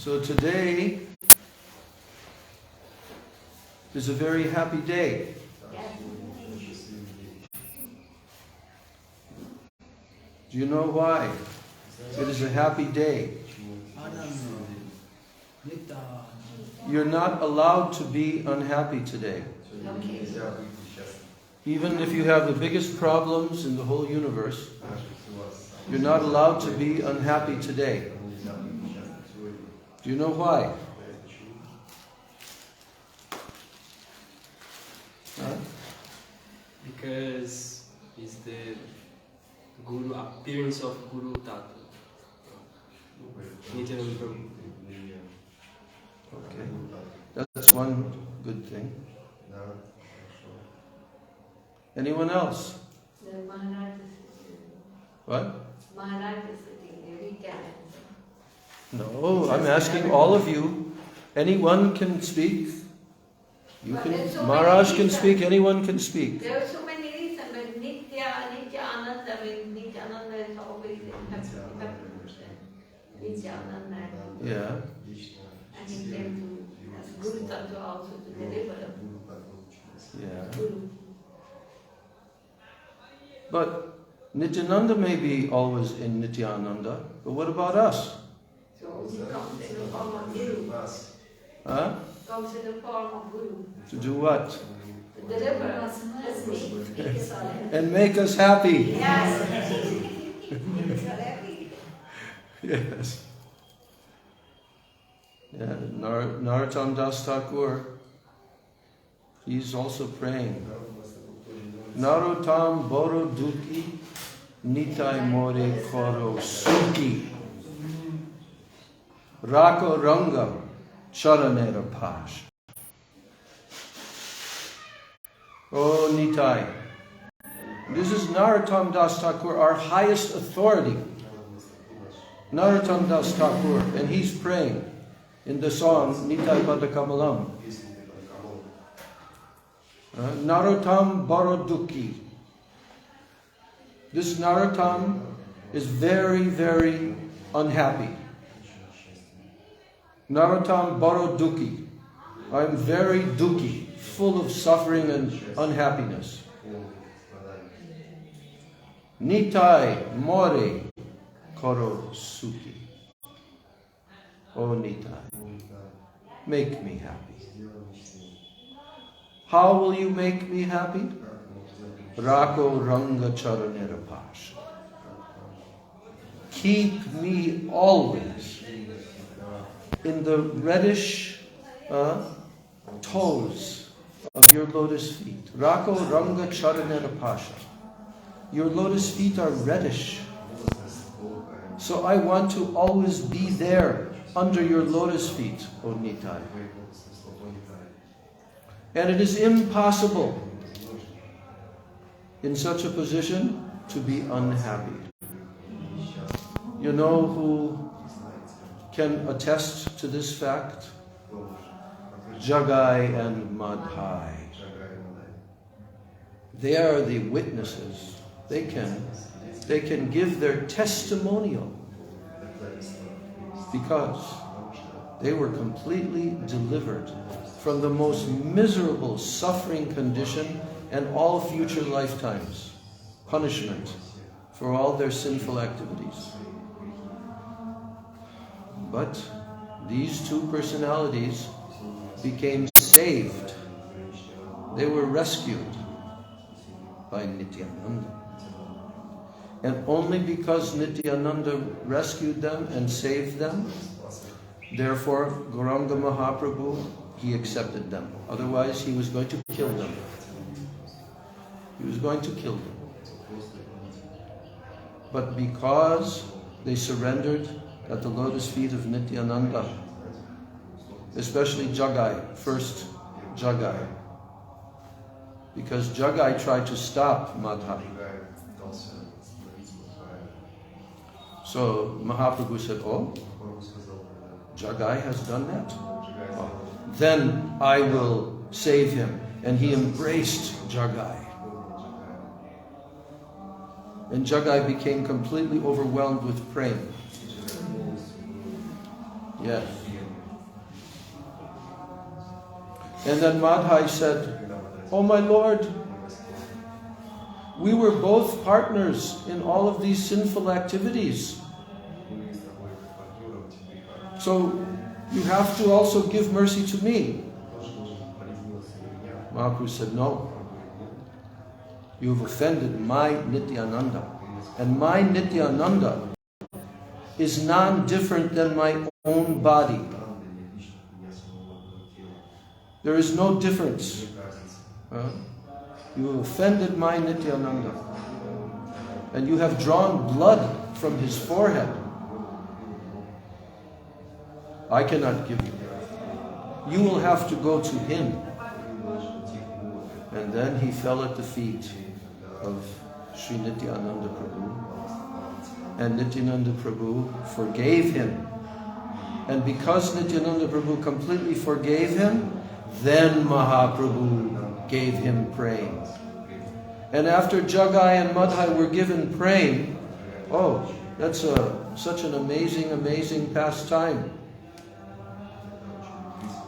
So today is a very happy day. Do you know why? It is a happy day. You're not allowed to be unhappy today. Even if you have the biggest problems in the whole universe, you're not allowed to be unhappy today. Do you know why? Huh? Because it's the Guru appearance of Guru Tatu. Okay, that's one good thing. Anyone else? The Maharaj is sitting. What? Maharaj is sitting there. We can answer. No, I'm asking all of you. Anyone can speak. You But can. there's so Maharaj many can reasons. speak. Anyone can speak. There are so many reasons, but Nitya Ananda, Nitya Ananda is always in happy percent. Nitya Ananda. Yeah. And he came to as Guru Tattva also to deliver Yeah. Guru. But Nityananda may be always in Nityananda, but what about us? So he comes in the form of Guru. Huh? Comes in the form of Guru. To do what? To deliver us. That's me. And make us happy. Yes. Make us happy. Yes. Yeah, Narottam Das Thakur, he's also praying. Narottam Boro Duki Nitai More Koro Suki Rako Ranga Charanera Pash. Oh Nitai. This is Narottam Das Thakur, our highest authority. Narottam Das Thakur, and he's praying in the song Nitai Padakamalam. Narottam Boroduki. This Narottam is very, very unhappy. Narottam Boroduki. I'm very duki, full of suffering and unhappiness. Nitai More Koro Suki. Oh Nitai, make me happy. How will you make me happy? Rako Ranga Charanera Pash. Keep me always in the reddish toes of your lotus feet. Rako Ranga Charanera Pasha. Your lotus feet are reddish. So I want to always be there under your lotus feet, O Nitai. And it is impossible in such a position to be unhappy. You know who can attest to this fact? Jagai and Madhai. They are the witnesses. They can give their testimonial because they were completely delivered from the most miserable suffering condition and all future lifetimes, punishment for all their sinful activities. But these two personalities became saved. They were rescued by Nityananda. And only because Nityananda rescued them and saved them, therefore Gauranga Mahaprabhu, he accepted them. Otherwise he was going to kill them. He was going to kill them. But because they surrendered at the lotus feet of Nityananda, especially Jagai, first Jagai, because Jagai tried to stop Madhai. So Mahaprabhu said, oh, Jagai has done that? Oh, then I will save him. And he embraced Jagai. And Jagai became completely overwhelmed with praying. Yes. And then Madhai said, "Oh my Lord, we were both partners in all of these sinful activities. So you have to also give mercy to me." Mahaprabhu said, "No. You have offended my Nityananda. And my Nityananda is non-different than my own body. There is no difference. You have offended my Nityananda. And you have drawn blood from his forehead. I cannot give you. You will have to go to him." And then he fell at the feet of Sri Nityananda Prabhu. And Nityananda Prabhu forgave him. And because Nityananda Prabhu completely forgave him, then Mahaprabhu gave him praying. And after Jagai and Madhai were given praying, oh, that's such an amazing, amazing pastime.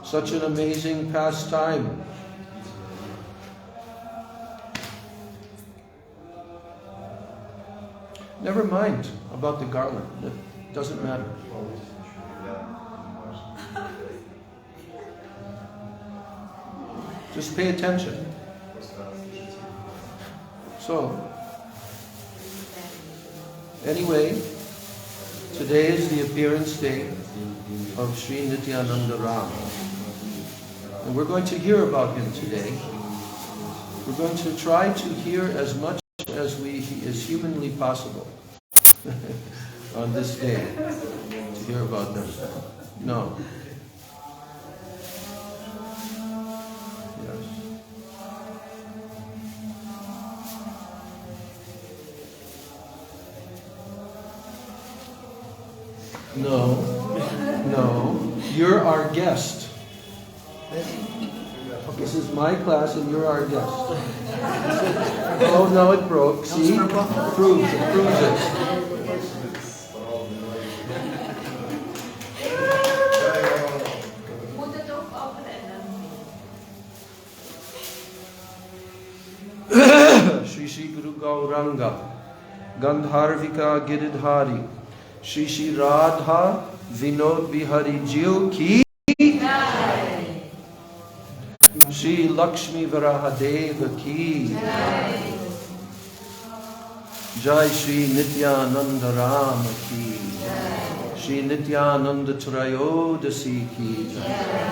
Such an amazing pastime. Never mind about the garland. It doesn't matter. Just pay attention. So, anyway, today is the appearance day of Sri Nityananda Ram. And we're going to hear about him today. We're going to try to hear as much as humanly possible on this day to hear about them. No. Yes. No. You're our guest. This is my class and you're our guest. Oh, no, it broke. See? It proves it. Shri Guru Gauranga Gandharvika Giridhari Shri Radha Vinod Bihari Jiu Ki Shri Lakshmi Varahadeva Ki Jai Shri Nityananda Rama Ki Shri Nityananda Trayodasi Ki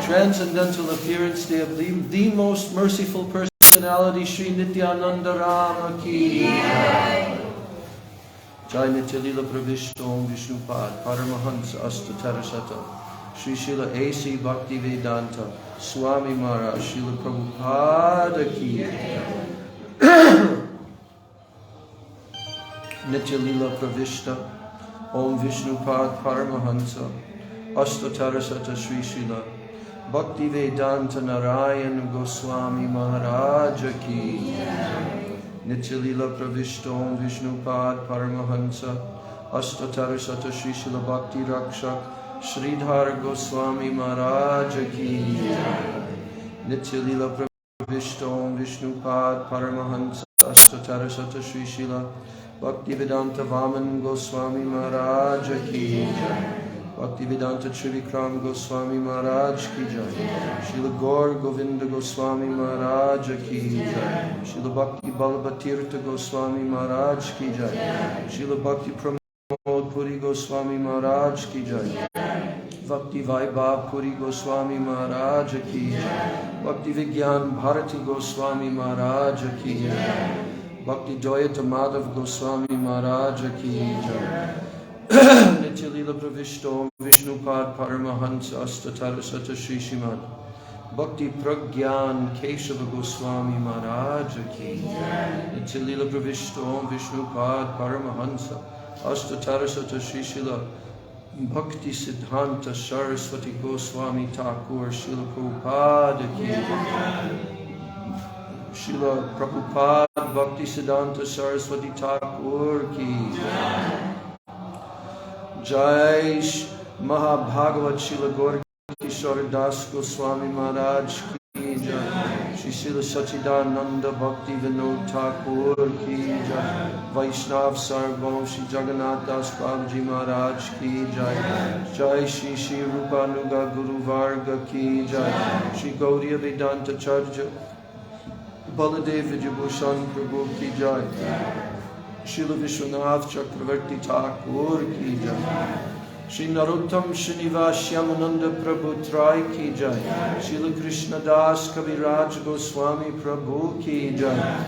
Transcendental Appearance Day of the most merciful personality Shri Nityananda Rama Ki Jai Nityalila Pravishta Om Vishnupad Paramahansa Astatarasata Shri Srila A.C. Bhakti Vedanta Swami Maharaj Srila Prabhupada Ki Nityalila Pravishta Om Vishnupad Paramahansa Astatarasata Shri Srila Bhakti Vedanta Narayan Goswami Maharaj Ki Nityalila Pravishta Om Vishnupad Paramahansa Astatarasata Shri Srila Bhakti Rakshak Sridhar Goswami Maharaj Ki Nityalila Pravishta Om Vishnupad Paramahansa Astatarasata Shri Srila Bhaktivedanta Vaman Goswami Maharaj Ki Bhaktivedanta Trivikram Goswami Maharaj Ki Jai Srila Gaur Govinda Goswami Maharaj Ki Jai Srila Bhakti Balabhatirtha Goswami Maharaj Ki Jai Srila Bhakti Pramod Puri Goswami Maharaj Ki Jai Bhakti Vaibhav Puri Goswami Maharaj Ki Jai Bhakti Vigyan Bharati Goswami Maharaj Ki Jai Bhakti Doyata Madhav Goswami Maharaj Ki Jai Nityalila Pravishta Om Vishnupad Paramahansa Astatarasata Shri Shrimad Bhakti Pragyan Keshava Goswami Maharaj Ki Nityalila Pravishta Om Vishnupad Paramahansa Astatarasata Shri Srila Bhakti Siddhanta Saraswati Goswami Thakur Srila Prabhupada Ki Srila Prabhupada Bhakti Siddhanta Saraswati Thakur Ki Jai Mahabhagavat Srila Gaur Kishore Das Goswami Maharaj Jai, Shri Srila Sachidananda Bhakti Vinod Thakur ki Jai, Vaishnav Sarvam Shri Jagannath Das Babaji Maharaj ki Jai, Jai Shri Shri Rupanuga Guru Varga ki Jai, Shri Gauriya Vedanta Charja Baladev Vijayabhushan Prabhu ki Jai, Srila Vishwanath Chakravarti Thakur ki Jai, Shri Narottam Srinivas Yamananda Prabhu Trai ki Jai, Srila Krishna Das Kaviraj Goswami Prabhu ki Jai,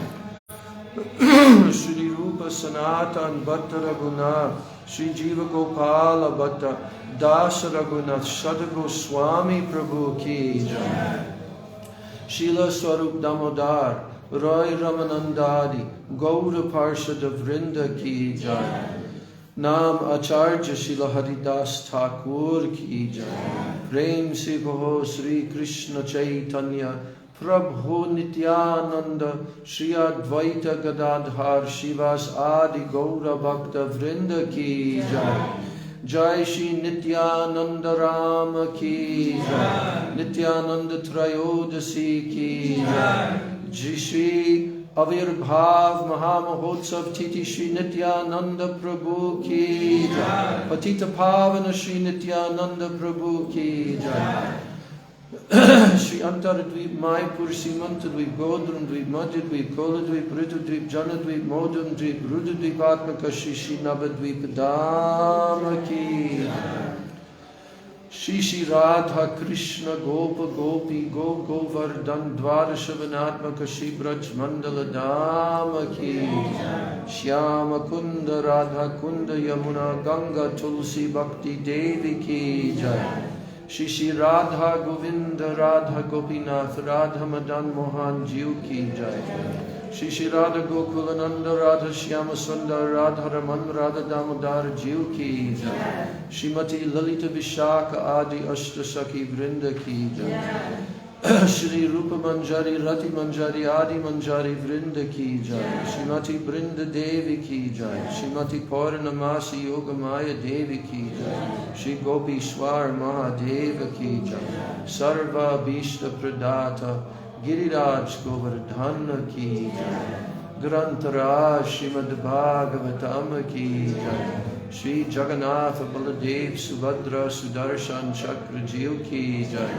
Shri Rupa Sanatan Bhatta Raghunath, Shri Jiva Gopala Bhatta Das Raghunath Sada Goswami Prabhu ki Jai, Srila Swarup Damodar Roy Ramanandadi Gaura Parshada Vrinda ki Jai, Nam Acharya Srila Haridas Thakur ki Jai, Prem Se Kaho Sri Krishna Chaitanya Prabhu Nityananda Shri Advaita Gadadhar Shivas Adi Gaura Bhakta Vrinda ki Jai, Jai Shri Nityananda Rama ki Jai, Nityananda Trayodasi ki Jai, Jai Shri Avirbhav Mahamahotsav Titi Shri Nityananda Prabhu ki Jai, Patita Pavana Shri Nityananda Prabhu ki Jai, Shri Antaradvip Maipur Simantadvip Godrumdvip Madhudvip Koladvip Ritudvip Janadvip Modumdvip Rududvip Atmaka Shri Shri Navadvip Dama ki Jai, Shri Shri Radha Krishna Gopa Gopi Go Govardhan Dvarashavanatmaka Shri Braj Mandala Dama ki Jai, Shyama Kunda Radha Kunda Yamuna Ganga Tulsi Bhakti Devi ki Jai, Shri Shri Radha Govinda Radha Gopinath Radha Madan Mohan Jiu ki Jai, Shri Shri Radha Gokulananda Radha Shyama Sundar Radha Raman Radha Damodar Jiu ki Jai, Shrimati Lalita Vishaka Adi Ashtasaki Vrinda ki Jai, Shri Rupa Manjari Rati Manjari Adi Manjari Vrinda ki Jai, Shrimati Brinda Devi ki Jai, Shrimati Purnamasi Yoga Maya Devi ki Jai, Shri Gopi Swar Mahadeva ki Jai, Sarva Bhishta Pradata Giriraj Govardhana ki Jai, Grantaraj Srimad Bhagavatam ki Jai, Shri Jagannath Baladev Subhadra Sudarshan Chakra Jiu ki Jai,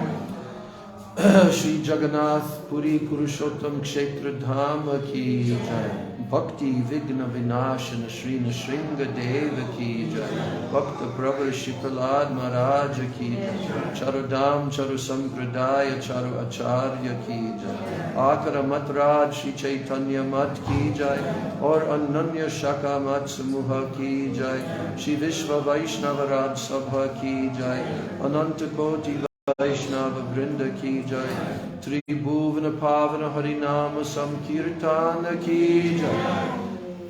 Shri Jagannath Puri Kurushottam Kshetra Dhama ki Jai, Bhakti Vigna Vinashana Shri Nashringa Deva ki Jai, Bhakta Prabha Shri Prahlad Maharaj ki Jai, Charodam Charu Sampradaya Charu Acharya ki Jai, Akara Matraj Shri Chaitanya Mat ki Jai, Aur Ananya Shaka Mat Samuha ki Jai, Shri Vishwa Vaishnava Raj Sabha ki Jai, Ananta Koti Vaishnava Vrinda ki Jai, Tribhuvana Pavana Harinama Samkirtana ki Jai,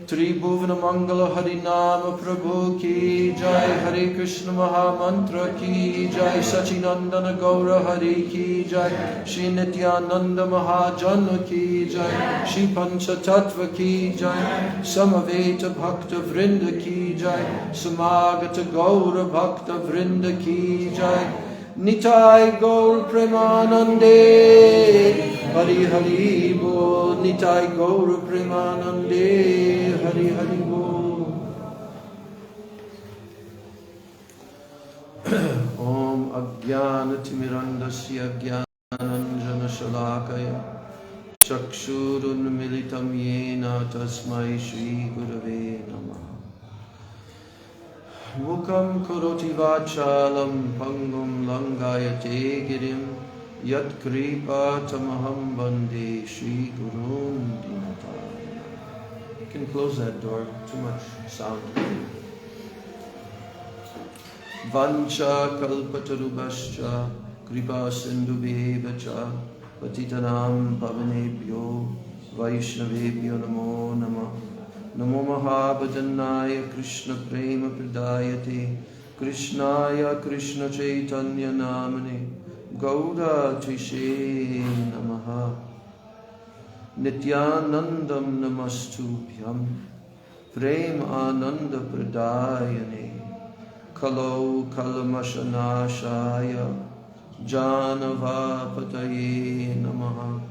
Tribhuvana Mangala Harinama Prabhu ki Jai, Hare Krishna Mahamantra ki Jai, Sachinandana Gaura Hari ki Jai, Shri Nityananda Mahajana ki Jai, Shri Pancha Tattva ki Jai, Samaveta Bhakta Vrinda ki Jai, Samagata Gaura Bhakta Vrinda ki Jai, Nitai Gaur Premanande, Hari Hari Bol, Nitai Gaur Premanande, Hari Hari Bol. Om Ajnana Timirandasya Jnananjana Shalakaya Chakshurun Militam Yena Tasmai Shri Gurave Namah. Mukam Karoti Vachalam Pangum Langayate Girim Yat Kripa Tamaham Bande Shri Gurun Dinataya. You can close that door, too much sound. Vancha Kalpatarubhascha Kripa Sindhubhevacha Patitanam Pavanebhyo Vaishnavebhyo Namo Namah. Namo Mahabhajanaya Krishna Prema Pradayate Krishnaya Krishna Chaitanya Namane Gaura Tishe Namaha Nityanandam Namastubhyam Prem Ananda Pradayane Kalo Kalamashanashaya Janavapataye Namaha.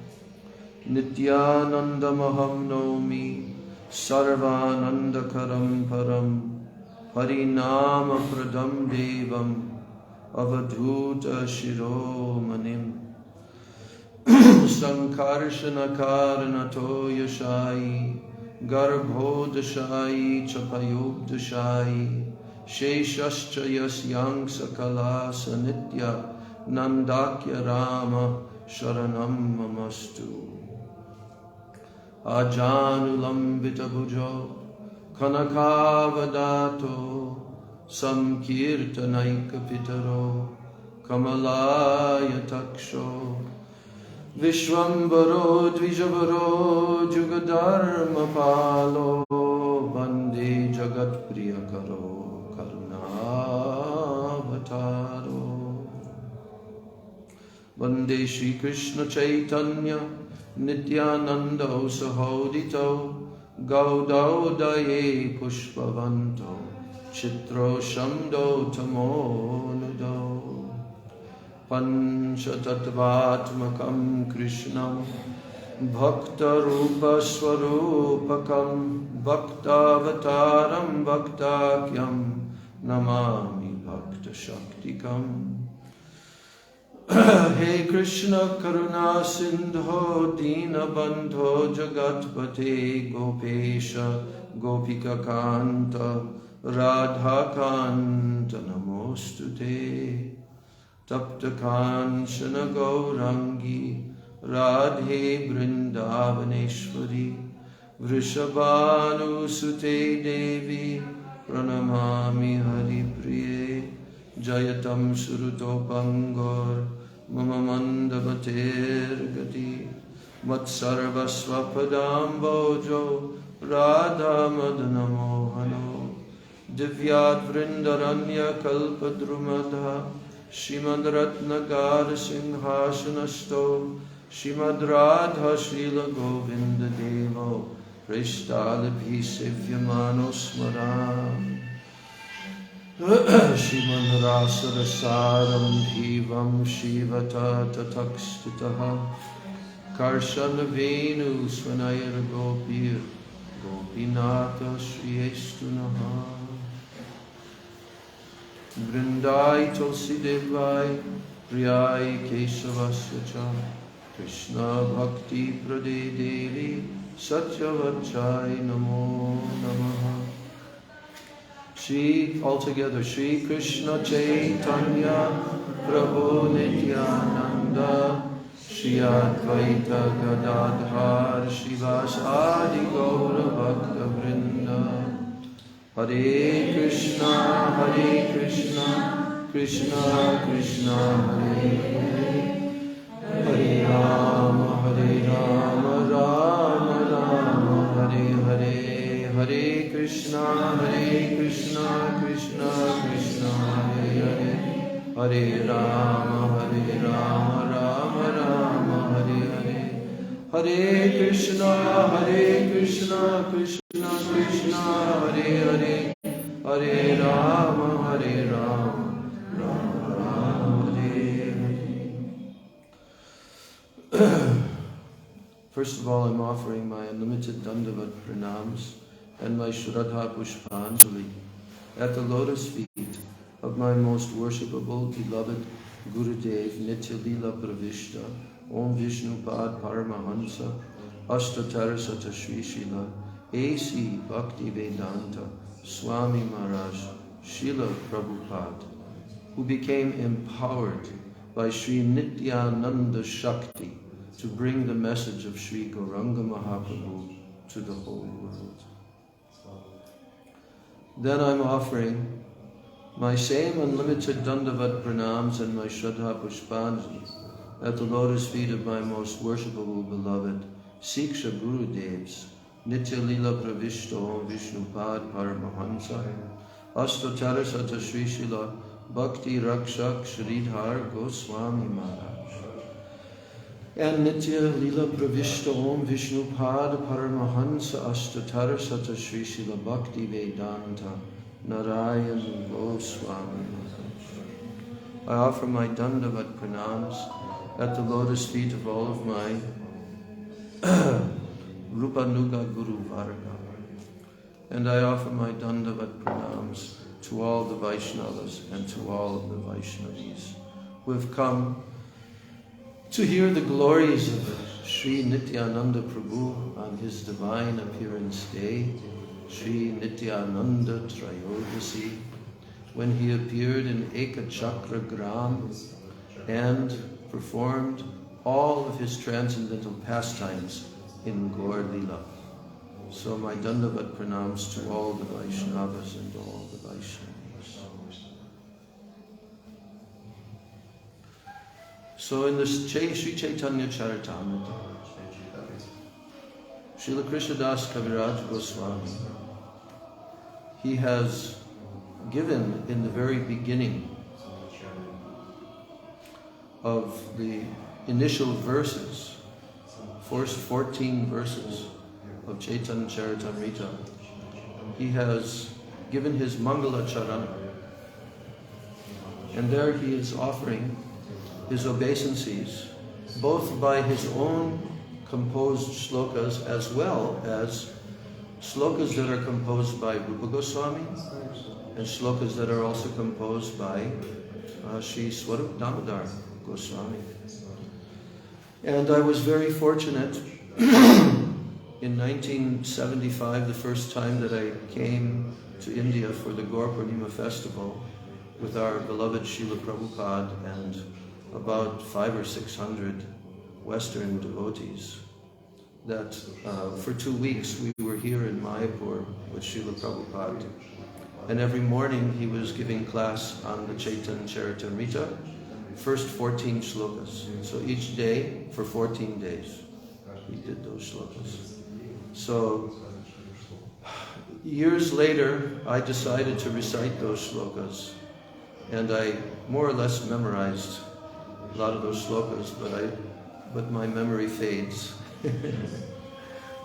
Nityanandamaham Nomi Sarvanandakaram Param Harinama Pradam Devam Avadhuta Shiromanim Sankarshana Karanato Yashai Garbhodashai Chapayogdashai Sheshascha Yasyang Sakala Sanitya Nandakya Rama Sharanam Mamastu Ajanulambita Bhujo Kanakavadato Samkirtanaika Pitaro Kamalaya Taksho Vishwambaro Dvijavaro Jugadharma Palo Bande Jagat Priyakaro Karunavataro Bande Shri Krishna Chaitanya Nityananda Sahodito Gaudaye Pushpavanto Chitro Shamdo Tamonudo Panchatattvatmakam Krishnam Bhakta Rupa Swarupakam Bhaktavataram Bhaktakyam Namami Bhakta Shaktikam. Hey Krishna Karuna Sindho Dina Bandho Jagatpate Gopesha Gopika Kanta Radha Kanta Namostute Tapta Kanchana Gaurangi Radhe Brindavaneshwari Vrishabhanu Sute Devi Pranamami Hari Priye Jayatam Suruto Pangor Mama Mandavater Gati Matsarva Swapadam Bojo Radha Madana Mohano Divyat Vrindaranya Kalpadrumadha Shrimad Ratnagar Singhasanasto Shrimad Radha Srila Govinda Devo Prishtalabhi Sevyamano Smaram Shrimad Rasarasaram Bhivam Shivata Tatakstitaha Karshana Venu Svanayar Gopir Gopinata Shriyestunaha Vrindai Tulsi Devai Priyai Kesavasya Cha Krishna Bhakti Prade Devi Satyavachai Namo Namaha. Shri, altogether, Shri Krishna Chaitanya Prabhu Nityananda Shri Advaita Gadadhar Shivas Adi Gaura Bhakta Vrinda Hare Krishna Krishna Krishna Hare Hare Hare Rama Rama Rama Hare Hare Hare Krishna Krishna Krishna Hare Hare Hare Rama Rama Rama Hare Hare Hare Krishna Krishna Krishna Hare Hare Hare Rama Rama Rama Hare Hare. First of all, I'm offering my unlimited Dandavat Pranams and my Shraddha Pushpanjali at the lotus feet of my most worshipable, beloved Gurudev Nitya Leela Pravishta Om Vishnu Pad Paramahansa Ashtatarasata Shri Shila A.C. Bhakti Vedanta Swami Maharaj Srila Prabhupada, who became empowered by Sri Nityananda Shakti to bring the message of Sri Gauranga Mahaprabhu to the whole world. Then I'm offering my same unlimited Dandavat Pranams and my Shraddha Pushpanjali at the lotus feet of my most worshipable beloved Siksha Gurudevs Nitya Leela Pravishta Om Vishnu Pad Paramahansa Ashtottara Sata Shri Shila Bhakti Rakshak Shridhar Goswami Maharaj and Nitya Leela Pravishta Om Vishnu Pad Paramahansa Ashtottara Sata Shri Shila Bhakti Vedanta Narayan Goswami Maharaj. I offer my dandavat pranams at the lotus feet of all of my Rupanuga Guru Varga. And I offer my dandavat pranams to all the Vaishnavas and to all of the Vaishnavis who have come to hear the glories of Sri Nityananda Prabhu on his divine appearance day, Sri Nityananda Trayodasi, when he appeared in Ekachakra Gram and performed all of his transcendental pastimes in Gaur Lila. So my Dandavat pranams to all the Vaishnavas and all the Vaishnavas. So in the Sri Chaitanya Charitamrita, Srila Krishnadas Kaviraj Goswami, he has given in the very beginning of the initial verses, first 14 verses of Chaitanya Charitamrita, he has given his Mangala Charana. And there he is offering his obeisances, both by his own composed shlokas as well as shlokas that are composed by Rupa Goswami and shlokas that are also composed by Sri Swarup Damodar Goswami. And I was very fortunate in 1975, the first time that I came to India for the Gaur Purnima festival with our beloved Srila Prabhupada and about 500 or 600 Western devotees, that for 2 weeks we were here in Mayapur with Srila Prabhupada. And every morning he was giving class on the Chaitanya Charitamrita, first 14 shlokas. So each day for 14 days he did those shlokas. So years later I decided to recite those shlokas, and I more or less memorized a lot of those shlokas, but my memory fades.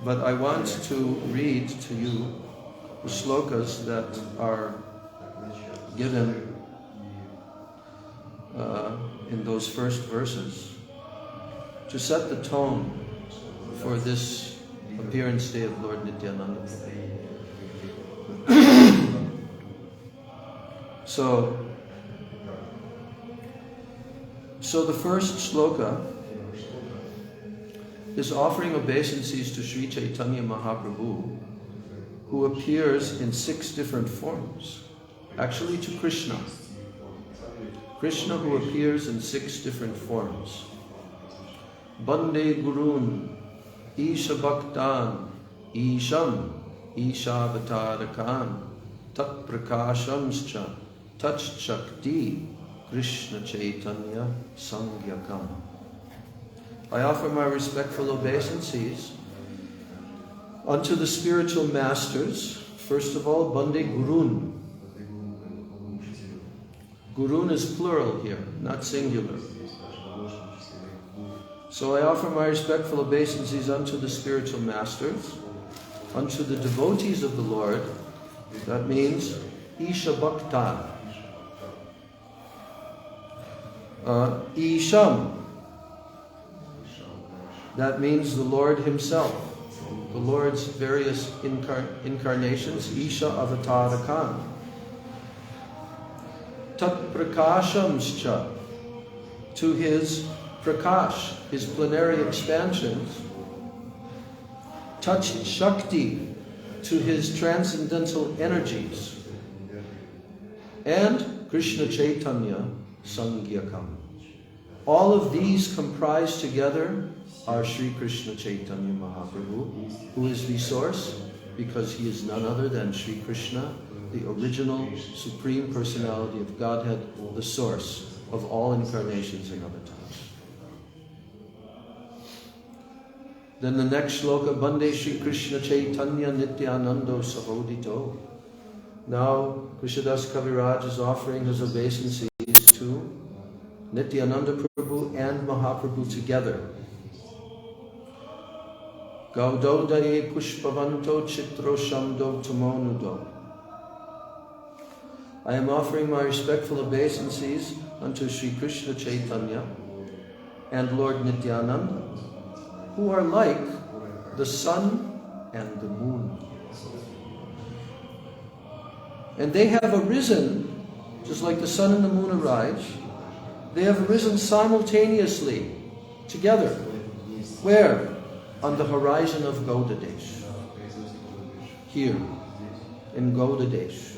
But I want to read to you the shlokas that are given in those first verses to set the tone for this appearance day of Lord Nityananda. So the first shloka is offering obeisances to Sri Chaitanya Mahaprabhu, who appears in 6 different forms. Actually to Krishna. Krishna who appears in 6 different forms. Bande Gurun, Isha Bhaktan, Isham, Ishavatarakan, Tat Prakashamscha, Tat Shakti, Krishna Chaitanya Sangyakam. I offer my respectful obeisances unto the spiritual masters. First of all, Bande Gurun. Gurun is plural here, not singular. So I offer my respectful obeisances unto the spiritual masters, unto the devotees of the Lord. That means Isha Bhakta. Isham. That means the Lord himself. The Lord's various incarnations, Isha Avatarakan. Tat Prakashamscha, to his Prakash, his plenary expansions. Tat Shakti, to his transcendental energies. And Krishna Chaitanya Sangyakam. All of these comprised together are Sri Krishna Chaitanya Mahaprabhu, who is the source, because he is none other than Sri Krishna, the original Supreme Personality of Godhead, the source of all incarnations and avatars. Then the next shloka, Bande Sri Krishna Chaitanya Nityanando Sahodito. Now Krishnadas Kaviraj is offering his obeisances to Nityananda Prabhu and Mahaprabhu together. Gaudodaye Pushpavanto Chitro Shamdo Tamonudo. I am offering my respectful obeisances unto Sri Krishna Chaitanya and Lord Nityananda, who are like the sun and the moon. And they have arisen, just like the sun and the moon arise, they have arisen simultaneously, together. Where? On the horizon of Gaudadesh. Here, in Gaudadesh.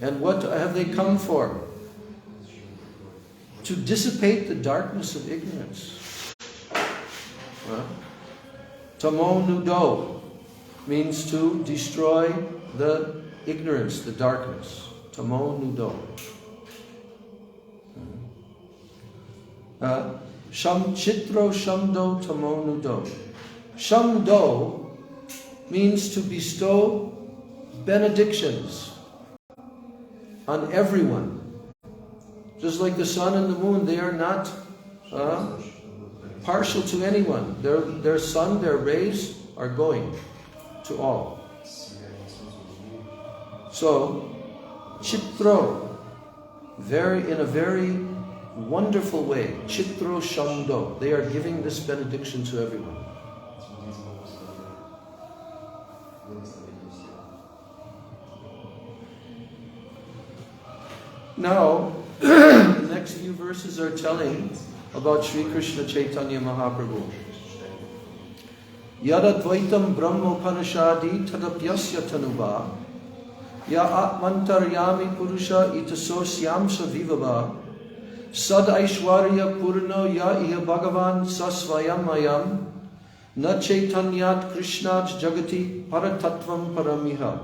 And what have they come for? To dissipate the darkness of ignorance. Tamo nudo means to destroy the ignorance, the darkness. Tamo nudo. Sham chitro shamdo tamo nudo. Shamdo means to bestow benedictions on everyone. Just like the sun and the moon, they are not partial to anyone. Their sun, their rays are going to all. So, chitro, in a very wonderful way, chitro shamdo, they are giving this benediction to everyone. Now, the next few verses are telling about Sri Krishna Chaitanya Mahaprabhu. Yadadvaitam brahmopanishadi tadapyasya tanuva ya atmantaryami purusha itasosyamsa vivava sad aishwarya purno ya iha bhagavan sasvayamayam na chaitanyat krishnaj jagati paratatvam paramiha.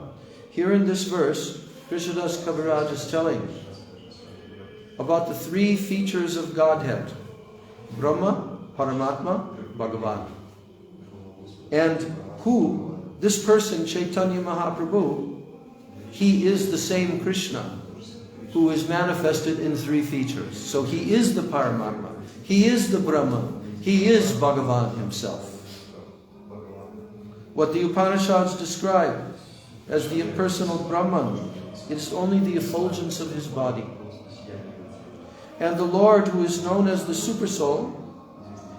Here in this verse, Krishnadas Kaviraj is telling about the three features of Godhead: Brahma, Paramatma, Bhagavan. And who, this person, Chaitanya Mahaprabhu, he is the same Krishna who is manifested in three features. So he is the Paramatma, he is the Brahma, he is Bhagavan himself. What the Upanishads describe as the impersonal Brahman is only the effulgence of his body. And the Lord, who is known as the Supersoul,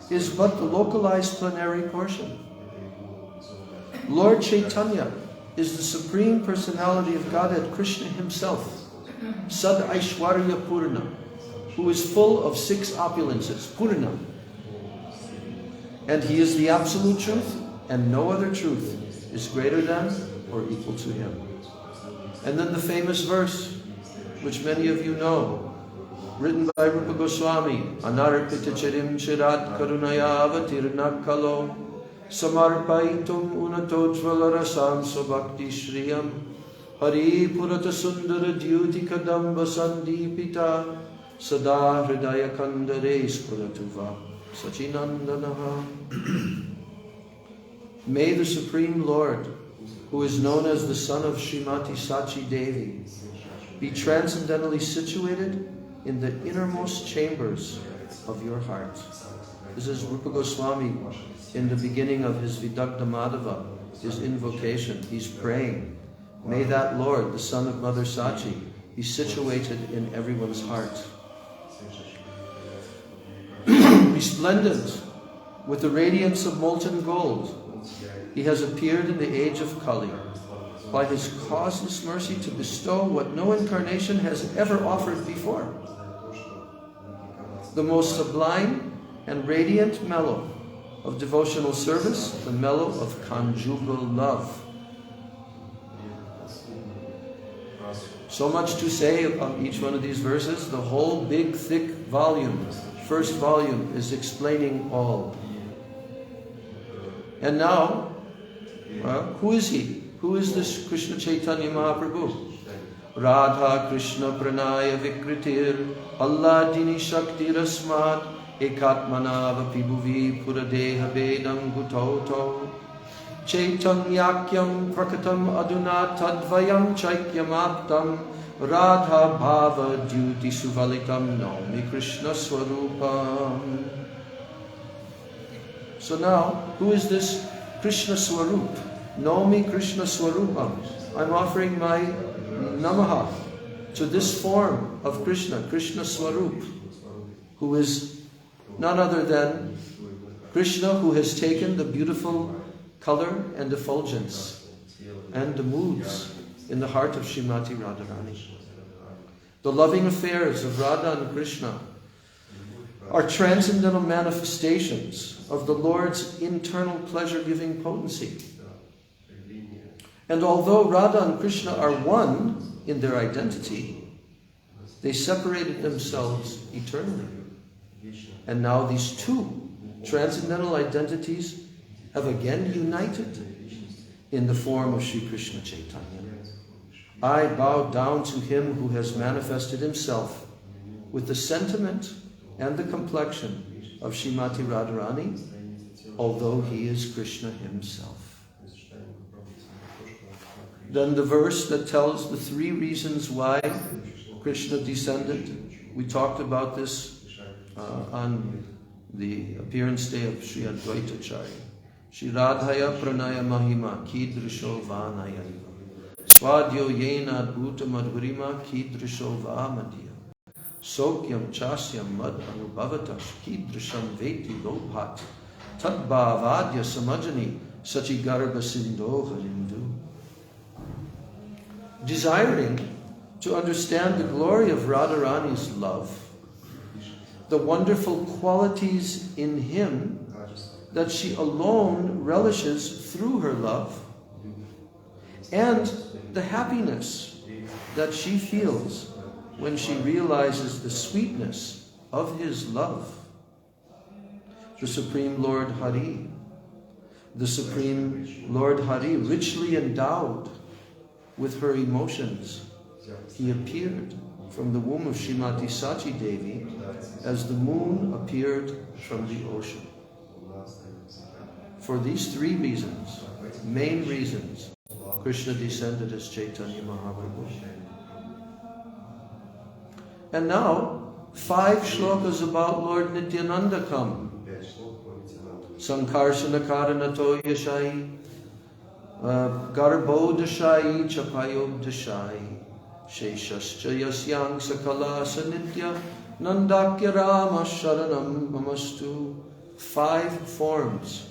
is but the localized plenary portion. Lord Chaitanya is the Supreme Personality of Godhead, Krishna himself, Sad Aishwarya Purna, who is full of six opulences, Purna. And he is the absolute truth, and no other truth is greater than or equal to him. And then the famous verse, which many of you know, written by Rupa Goswami, Anarpita Chirim Chirat Karunaya Avatirna Kalo Samarpaitum Unatojvala Rasam Sobhakti Shriyam Hari Purata Sundara Dyuti Kadamba Sandipita Sada Hridaya Kandare Spuratuva Sachinandanaha. May the Supreme Lord, who is known as the son of Srimati Sachi Devi, be transcendentally situated in the innermost chambers of your heart. This is Rupa Goswami in the beginning of his Vidagdha Madhava, his invocation. He's praying, may that Lord, the son of Mother Sachi, be situated in everyone's heart. Resplendent with the radiance of molten gold, he has appeared in the age of Kali by his causeless mercy to bestow what no incarnation has ever offered before. The most sublime and radiant mellow of devotional service, the mellow of conjugal love. So much to say about each one of these verses. The whole big, thick volume, first volume, is explaining all. And now, who is he? Who is this Krishna Chaitanya Mahaprabhu? Radha Krishna Pranaya Vikritir Alladini Shakti Rasmat Ekatmanava Pibhuvi Puradeha Vedam Gutoto Chaitanyakyam Prakatam Aduna Tadvayam Chaikyamaptam Radha Bhava Dyuti Suvalitam Naumi Krishna Swarupam. So now, who is this Krishna Swarup? Naumi Krishna Swarupam. I'm offering my Namaha to this form of Krishna, Krishna Swarup, who is none other than Krishna, who has taken the beautiful color and effulgence and the moods in the heart of Srimati Radharani. The loving affairs of Radha and Krishna are transcendental manifestations of the Lord's internal pleasure-giving potency. And although Radha and Krishna are one in their identity, they separated themselves eternally. And now these two transcendental identities have again united in the form of Sri Krishna Chaitanya. I bow down to him who has manifested himself with the sentiment and the complexion of Srimati Radharani, although he is Krishna himself. Then the verse that tells the three reasons why Krishna descended. We talked about this on the appearance day of Sri Advaitacharya. Shri Radhaya Pranaya Mahima Kidrisho Vanaya Swadyo Yena Adbhuta Madhurima Kidrisho Vamadiya Sokyam Chasyam Mad Anubhavatash Kidrisham Veti Lobhat Tadbhavadya Samajani Sachigarbha Sindho Harindu. Desiring to understand the glory of Radharani's love, the wonderful qualities in him that she alone relishes through her love, and the happiness that she feels when she realizes the sweetness of his love. The Supreme Lord Hari, richly endowed with her emotions, he appeared from the womb of Srimati Sachi Devi as the moon appeared from the ocean. For these three reasons, main reasons, Krishna descended as Chaitanya Mahaprabhu. And now, 5 shlokas about Lord Nityananda come. Sankarshana Karanato Yashai, Garbhodashai Chapayobdashai, Sheshascha Yasyang Sakala Sanitya, Nandakya Rama Sharanam Mamastu. 5 forms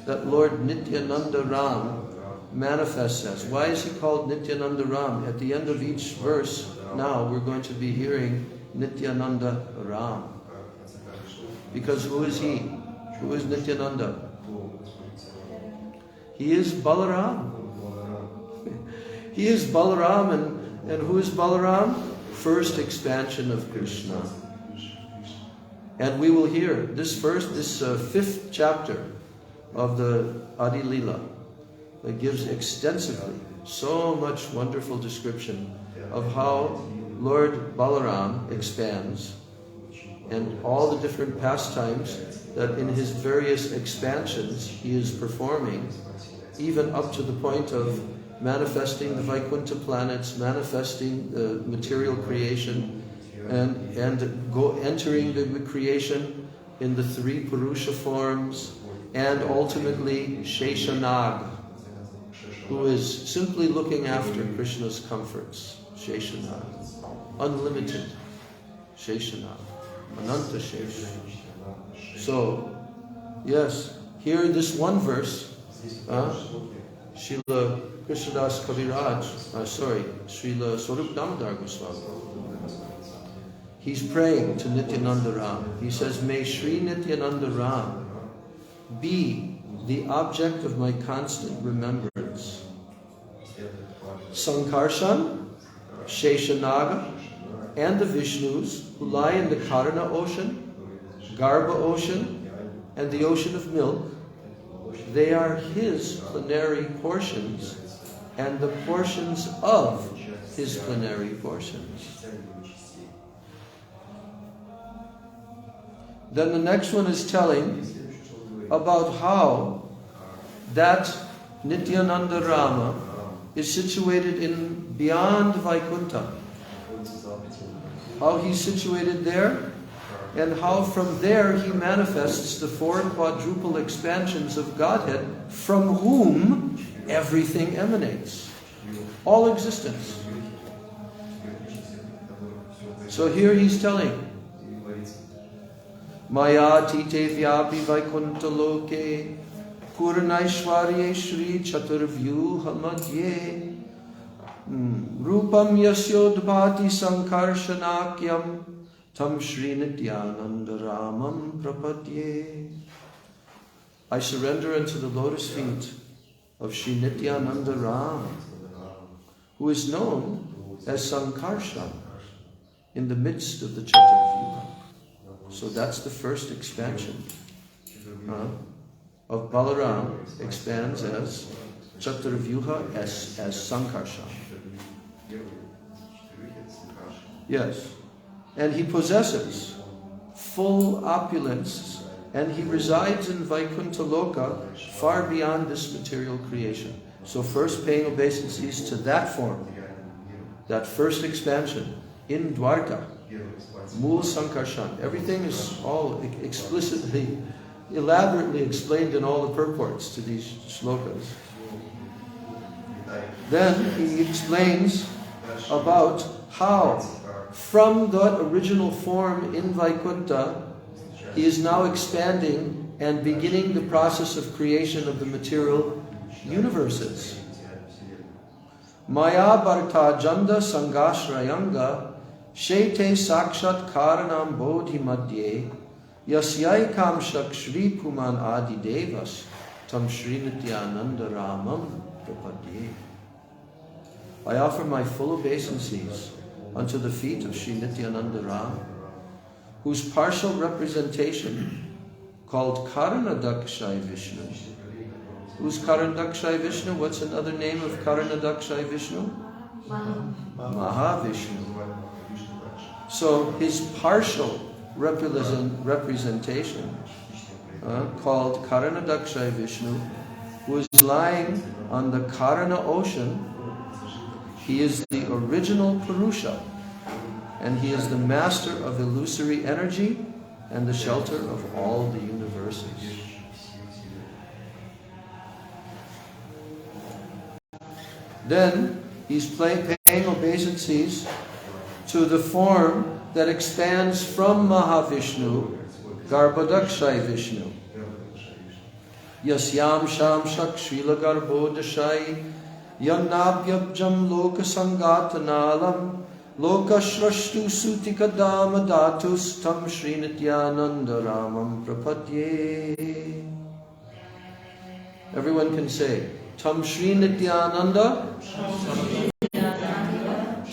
that Lord Nityananda Ram manifests as. Why is he called Nityananda Ram? At the end of each verse, now we're going to be hearing Nityananda Ram. Because who is he? Who is Nityananda? He is Balaram. He is Balaram, and who is Balaram? First expansion of Krishna. And we will hear this 5th chapter of the Adi Lila that gives extensively so much wonderful description of how Lord Balaram expands and all the different pastimes that in his various expansions he is performing, even up to the point of manifesting the Vaikuntha planets, manifesting the material creation, and entering the creation in the 3 Purusha forms, and ultimately Sheshanag, who is simply looking after Krishna's comforts. Sheshanag, unlimited Sheshanag, Ananta Shesh. So, yes, here this one verse, Srila Krishnadas Kaviraj, Srila Swarup Damodar Goswami, he's praying to Nityananda Ram. He says, may Sri Nityananda Ram be the object of my constant remembrance. Sankarshan, Sheshanaga, and the Vishnus who lie in the Karana ocean, Garbha ocean, and the ocean of milk, they are his plenary portions and the portions of his plenary portions. Then the next one is telling about how that Nityananda Rama is situated in beyond Vaikuntha. How he's situated there, and how from there he manifests the 4 quadruple expansions of Godhead, from whom everything emanates. All existence. So here he's telling, Maya tite vyapi vaikunta loke Puranaishwarye Shri Chaturvyuha Madhye Rupam Yasyodbhati Sankarsanakyam Tam Shri Nityananda Ramam Prapadye. I surrender unto the lotus feet of Shri Nityananda Ram, who is known as Sankarshan in the midst of the Chaturvyuha. So that's the first expansion of Balaram, expands as Chaturvyuha as Sankarshan. Yes. And he possesses full opulence, and he resides in Vaikuntha Loka, far beyond this material creation. So first paying obeisances to that form, that first expansion in Dwarka, Mool Sankarshan. Everything is all explicitly, elaborately explained in all the purports to these shlokas. Then he explains about how from that original form in Vaikuntha, he is now expanding and beginning the process of creation of the material universes. Maya Bharta Janda Sangashrayanga Shete Sakshat Karanam Bodhi Madhye Yasyaikam Shak Shri Puman Adi Devas Tam Shri Nityananda Ramam Prapadye. I offer my full obeisances unto the feet of Shri Nityananda Ram, whose partial representation, called Karanadakshay Vishnu. Who's Karanadakshay Vishnu? What's another name of Karanadakshay Vishnu? Mahavishnu. So his partial representation, called Karanadakshay Vishnu, who is lying on the Karana ocean. He is the original Purusha, and he is the master of illusory energy and the shelter of all the universes. Then he's paying obeisances to the form that expands from Mahavishnu, Garbhodakshay Vishnu. Yasyam Sham Shak Shrila Garbhodashai Yannabhyabjam Loka Sangatanalam Loka Shrashtu Sutika Dama Datus Tam Shri Nityananda Ramam Prapadye. Everyone can say, Tam Shri Nityananda,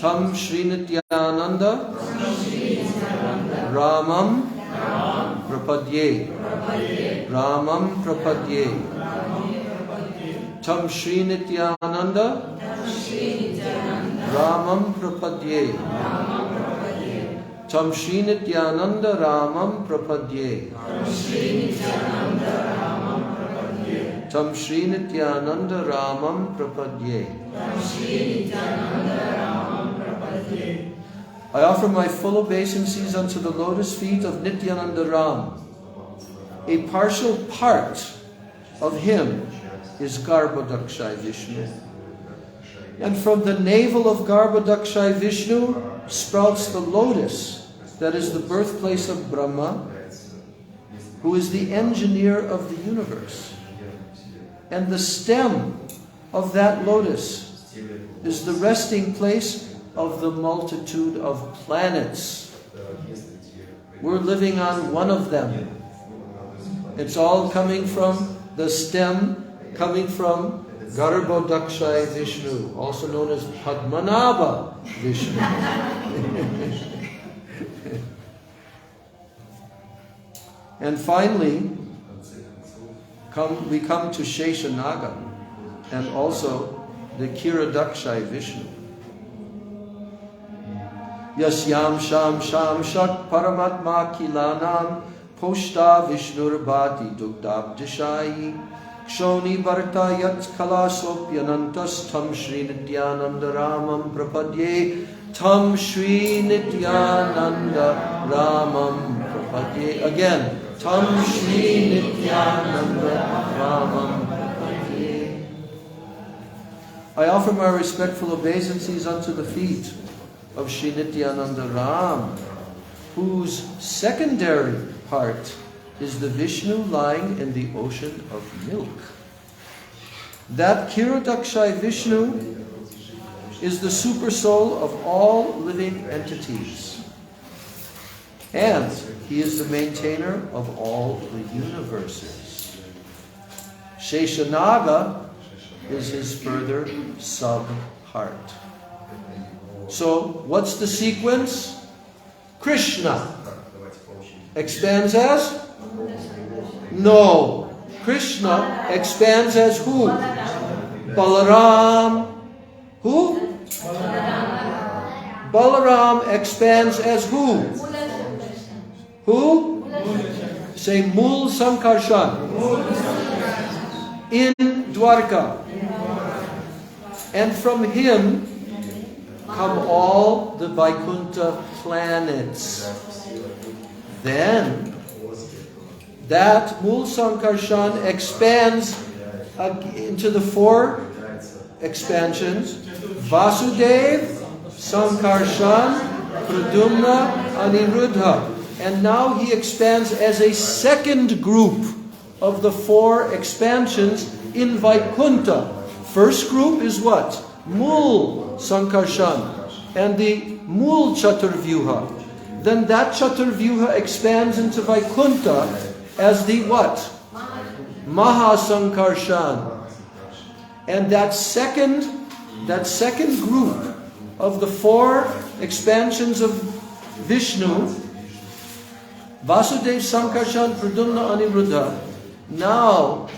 Tam Shri Nityananda, Ramam Prapadye, Ramam Prapadye. Tam Shri Nityananda, Ramam Prapadye. Tam Shri Nityananda Ramam Prapadye. Tam Shri Nityananda Ramam Prapadye. I offer my full obeisances unto the lotus feet of Nityananda Ram. A partial part of him is Garbhodakshay Vishnu. And from the navel of Garbhodakshay Vishnu sprouts the lotus that is the birthplace of Brahma, who is the engineer of the universe. And the stem of that lotus is the resting place of the multitude of planets. We're living on one of them. It's all coming from the stem, coming from Garbhodakshay Vishnu, also known as Padmanabha Vishnu. And finally, we come to Sheshanaga and also the Kiradakshay Vishnu. Yasyam Sham Sham Shak Paramatma Kilanam Poshta Vishnurabhati Dugdabdishayi Kshoni Bharta Yat Kalasopyanantas Tam Shri Nityananda Ramam Prapadye. Tam Shri Nityananda Ramam Prapadye. Again, Tam Shri Nityananda Ramam Prapadye. I offer my respectful obeisances unto the feet of Sri Nityananda Ram, whose secondary part is the Vishnu lying in the ocean of milk. That Kirodakshai Vishnu is the super soul of all living entities. And he is the maintainer of all the universes. Sheshanaga is his further sub-heart. So, what's the sequence? Krishna expands as? No. Krishna expands as who? Balaram. Who? Balaram expands as who? Who? Say Mul Sankarshan. In Dwarka. And from him come all the Vaikuntha planets. Then that Mul Sankarshan expands into the four expansions: Vasudev, Sankarshan, Pradyumna, Aniruddha. And now he expands as a second group of the four expansions in Vaikuntha. First group is what? Mul Sankarshan and the Mul Chaturvyuha. Then that Chaturvyuha expands into Vaikuntha as the what? Maha Sankarshan. And that second group of the four expansions of Vishnu, Vasudev, Sankarshan, Pradyumna, Aniruddha, now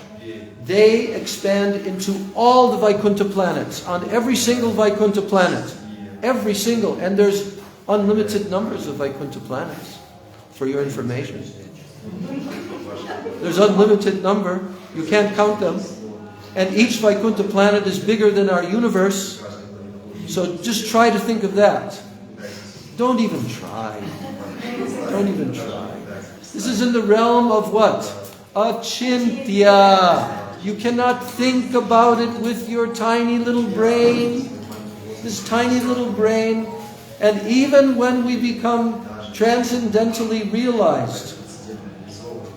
they expand into all the Vaikuntha planets, on every single Vaikuntha planet. Every single. And there's unlimited numbers of Vaikuntha planets, for your information. There's unlimited number. You can't count them. And each Vaikuntha planet is bigger than our universe. So just try to think of that. Don't even try. Don't even try. This is in the realm of what? Achintya. You cannot think about it with your tiny little brain. This tiny little brain. And even when we become transcendentally realized,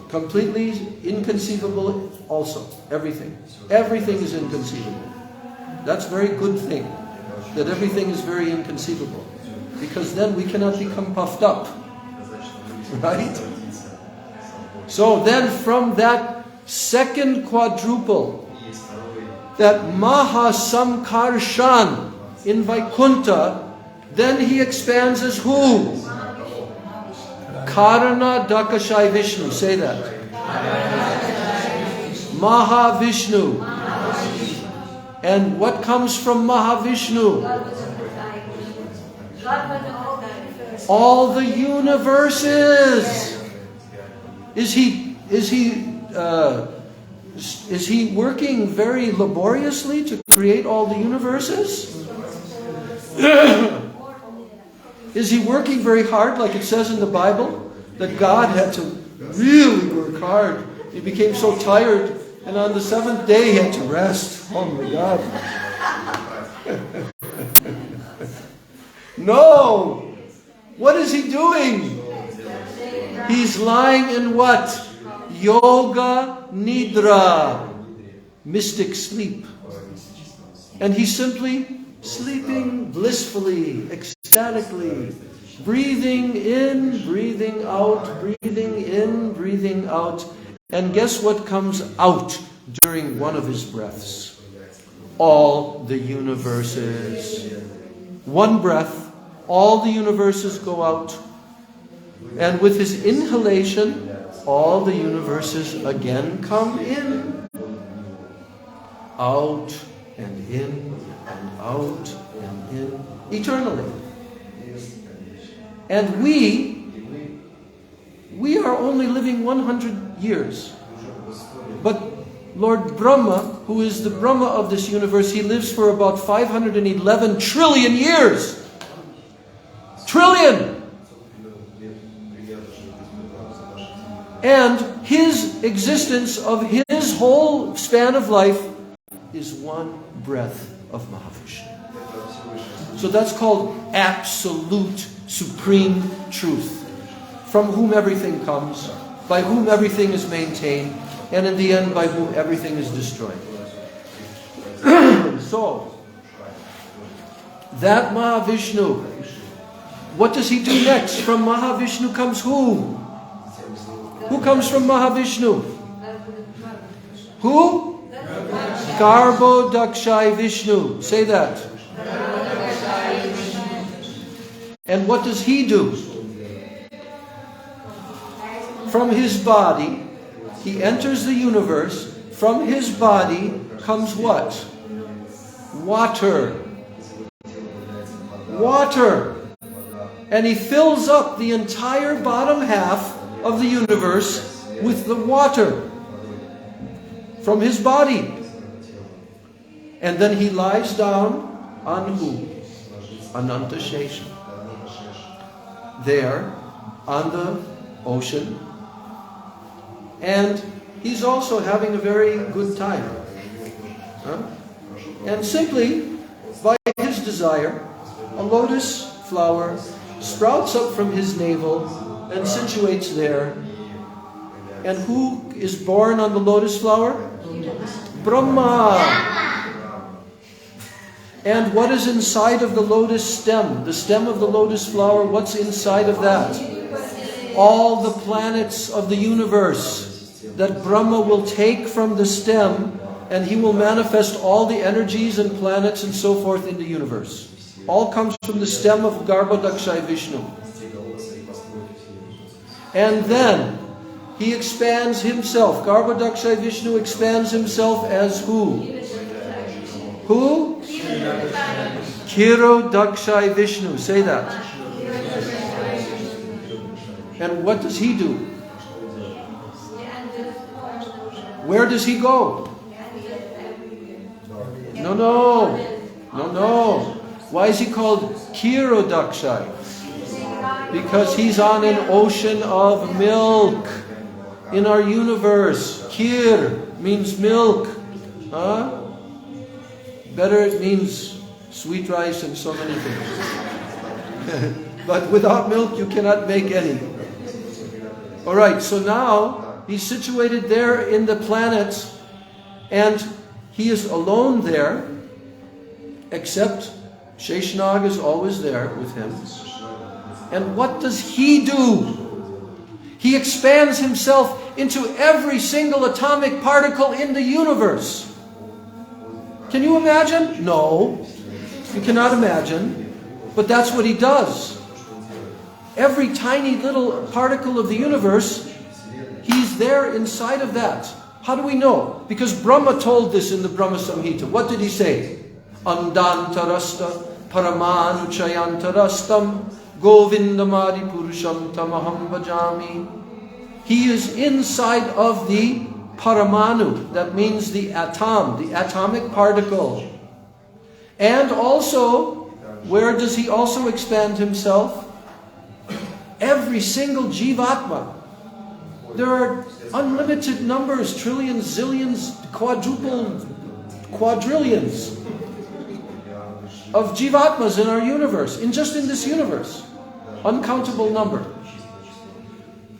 completely inconceivable also. Everything. Everything is inconceivable. That's a very good thing, that everything is very inconceivable. Because then we cannot become puffed up. Right? So then from that second quadruple, that Maha Samkarshan in Vaikuntha, then he expands as who? Karana Dakashai Vishnu. Say that. Mahavishnu. And what comes from Mahavishnu? All the universes. Is he working very laboriously to create all the universes? Is he working very hard, like it says in the Bible, that God had to really work hard? He became so tired, and on the seventh day he had to rest. Oh my God. No! What is he doing? He's lying in what? Yoga Nidra. Mystic sleep. And he's simply sleeping blissfully, ecstatically. Breathing in, breathing out, breathing in, breathing out. And guess what comes out during one of his breaths? All the universes. One breath, all the universes go out. And with his inhalation, all the universes again come in. Out and in and out and in. Eternally. And we are only living 100 years. But Lord Brahma, who is the Brahma of this universe, he lives for about 511 trillion years. Trillion! And his existence of his whole span of life is one breath of Mahavishnu. So that's called absolute, supreme truth, from whom everything comes, by whom everything is maintained, and in the end by whom everything is destroyed. So, that Mahavishnu, what does he do next? From Mahavishnu comes who? Who comes from Mahavishnu? Who? Garbhodakshai Vishnu. Say that. And what does he do? From his body, he enters the universe. From his body comes what? Water. Water. And he fills up the entire bottom half of the universe with the water from his body. And then he lies down on who? Ananta Shesha. There on the ocean. And he's also having a very good time. And simply, by his desire, a lotus flower sprouts up from his navel and situates there. And who is born on the lotus flower? Brahma. And what is inside of the lotus stem? The stem of the lotus flower, what's inside of that? All the planets of the universe that Brahma will take from the stem, and he will manifest all the energies and planets and so forth in the universe. All comes from the stem of Garbhodakshai Vishnu. And then he expands himself. Garbhodakshai Vishnu expands himself as who? Who? Kshirodakshai Vishnu. Say that. And what does he do? Where does he go? No. Why is he called Kshirodakshai? Because he's on an ocean of milk in our universe. Kshir means milk. Better, it means sweet rice and so many things. But without milk you cannot make any. Alright, so now he's situated there in the planets, and he is alone there, except Sheshnag is always there with him. And what does he do? He expands himself into every single atomic particle in the universe. Can you imagine? No, you cannot imagine. But that's what he does. Every tiny little particle of the universe, he's there inside of that. How do we know? Because Brahma told this in the Brahma Samhita. What did he say? Andantarasta paramanuchayantarastam govindamadi purusham tamaham bhajami. He is inside of the paramanu. That means the atom, the atomic particle. And also, where does he also expand himself? Every single jivatma. There are unlimited numbers, trillions, zillions, quadrillions of jivatmas in our universe, just in this universe. Uncountable number.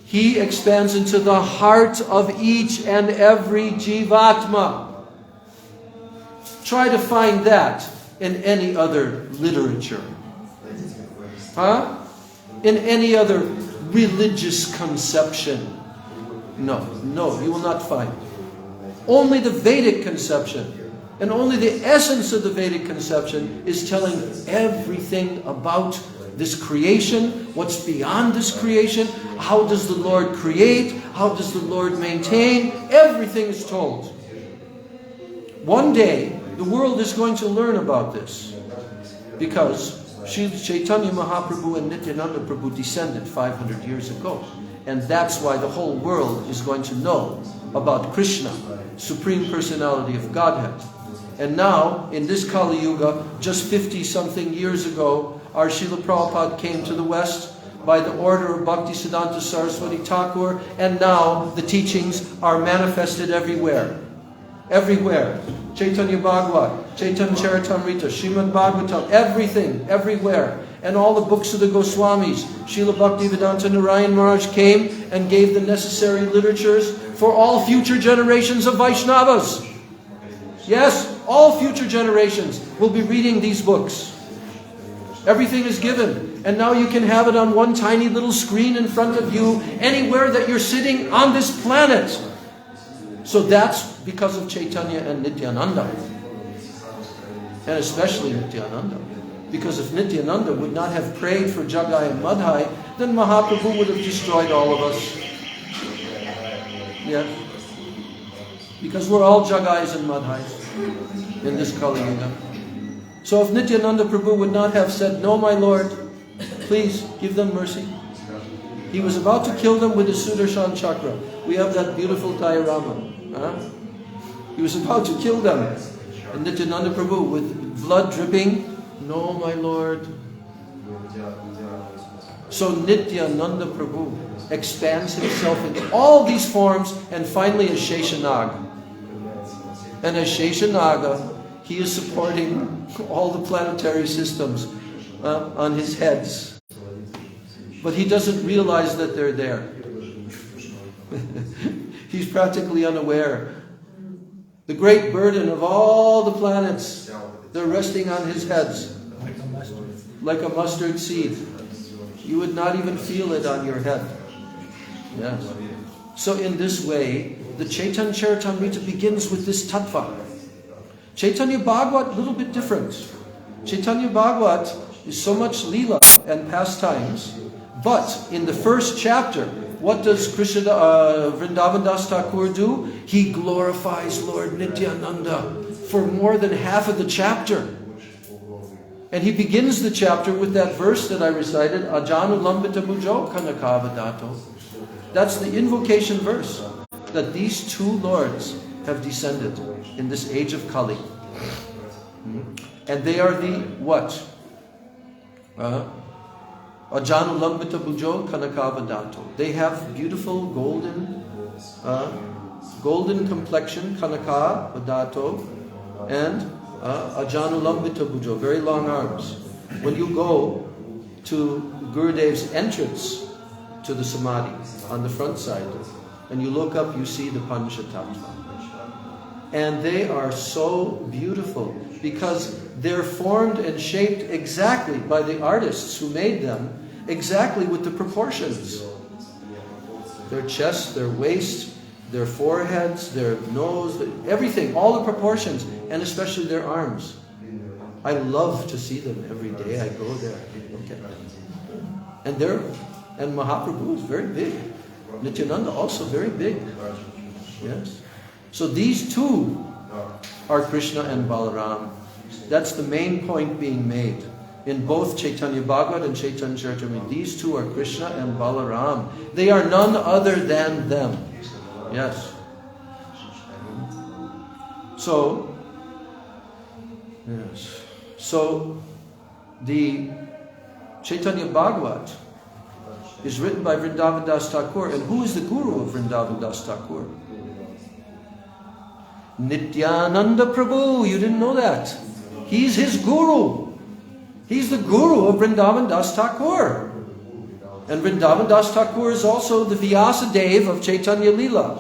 He expands into the heart of each and every jivatma. Try to find that in any other literature. In any other religious conception. No, you will not find. Only the Vedic conception, and only the essence of the Vedic conception is telling everything about this creation, what's beyond this creation, how does the Lord create, how does the Lord maintain, everything is told. One day, the world is going to learn about this, because Sri Chaitanya Mahaprabhu and Nityananda Prabhu descended 500 years ago. And that's why the whole world is going to know about Krishna, Supreme Personality of Godhead. And now, in this Kali Yuga, just 50-something years ago, our Srila Prabhupada came to the West by the order of Bhaktisiddhanta Saraswati Thakur, and now the teachings are manifested everywhere. everywhere. Chaitanya Bhagavat, Chaitanya Charitamrita, Srimad Bhagavatam, everything, everywhere. And all the books of the Goswamis. Srila Bhaktivedanta Narayan Maharaj came and gave the necessary literatures for all future generations of Vaishnavas. Yes, all future generations will be reading these books. Everything is given. And now you can have it on one tiny little screen in front of you anywhere that you're sitting on this planet. So that's because of Chaitanya and Nityananda. And especially Nityananda. Because if Nityananda would not have prayed for Jagai and Madhai, then Mahaprabhu would have destroyed all of us. Yeah. Because we're all Jagais and Madhais in this Kali Yuga. So if Nityananda Prabhu would not have said, "No, my Lord, please give them mercy." He was about to kill them with his Sudarshan Chakra. We have that beautiful diorama. He was about to kill them. And Nityananda Prabhu, with blood dripping, "No, my Lord." So Nityananda Prabhu expands himself into all these forms and finally as Sheshanaga. And as Sheshanaga, he is supporting all the planetary systems on his heads. But he doesn't realize that they're there. He's practically unaware. The great burden of all the planets, they're resting on his heads. Like a mustard seed. You would not even feel it on your head. Yes. So in this way, the Chaitanya Charitamrita begins with this tattva. Chaitanya Bhagavat, a little bit different. Chaitanya Bhagavat is so much lila and pastimes, but in the first chapter, what does Vrindavan Das Thakur do? He glorifies Lord Nityananda for more than half of the chapter. And he begins the chapter with that verse that I recited, Ajanu Lambita Bujo Kanakavadato. That's the invocation verse, that these two lords have descended in this age of Kali. And they are the what? Ajanu Lambita Bujo Kanakavadato. They have beautiful golden complexion, Kanakavadato, and Ajanu Lambita Bujo, very long arms. When you go to Gurudev's entrance to the Samadhi on the front side, and you look up, you see the Panchatattva. And they are so beautiful because they're formed and shaped exactly by the artists who made them, exactly with the proportions. Their chest, their waist, their foreheads, their nose, everything, all the proportions, and especially their arms. I love to see them every day. I go there. Okay. And Mahaprabhu is very big. Nityananda also very big. Yes. So these two are Krishna and Balaram. That's the main point being made in both Chaitanya Bhagavat and Chaitanya Charitamrita. These two are Krishna and Balaram. They are none other than them. Yes. So the Chaitanya Bhagavat is written by Vrindavan Das Thakur. And who is the guru of Vrindavan Das Thakur? Nityananda Prabhu. You didn't know that. He's his guru. He's the guru of Vrindavan Das Thakur. And Vrindavan Das Thakur is also the Vyasadeva of Chaitanya Lila.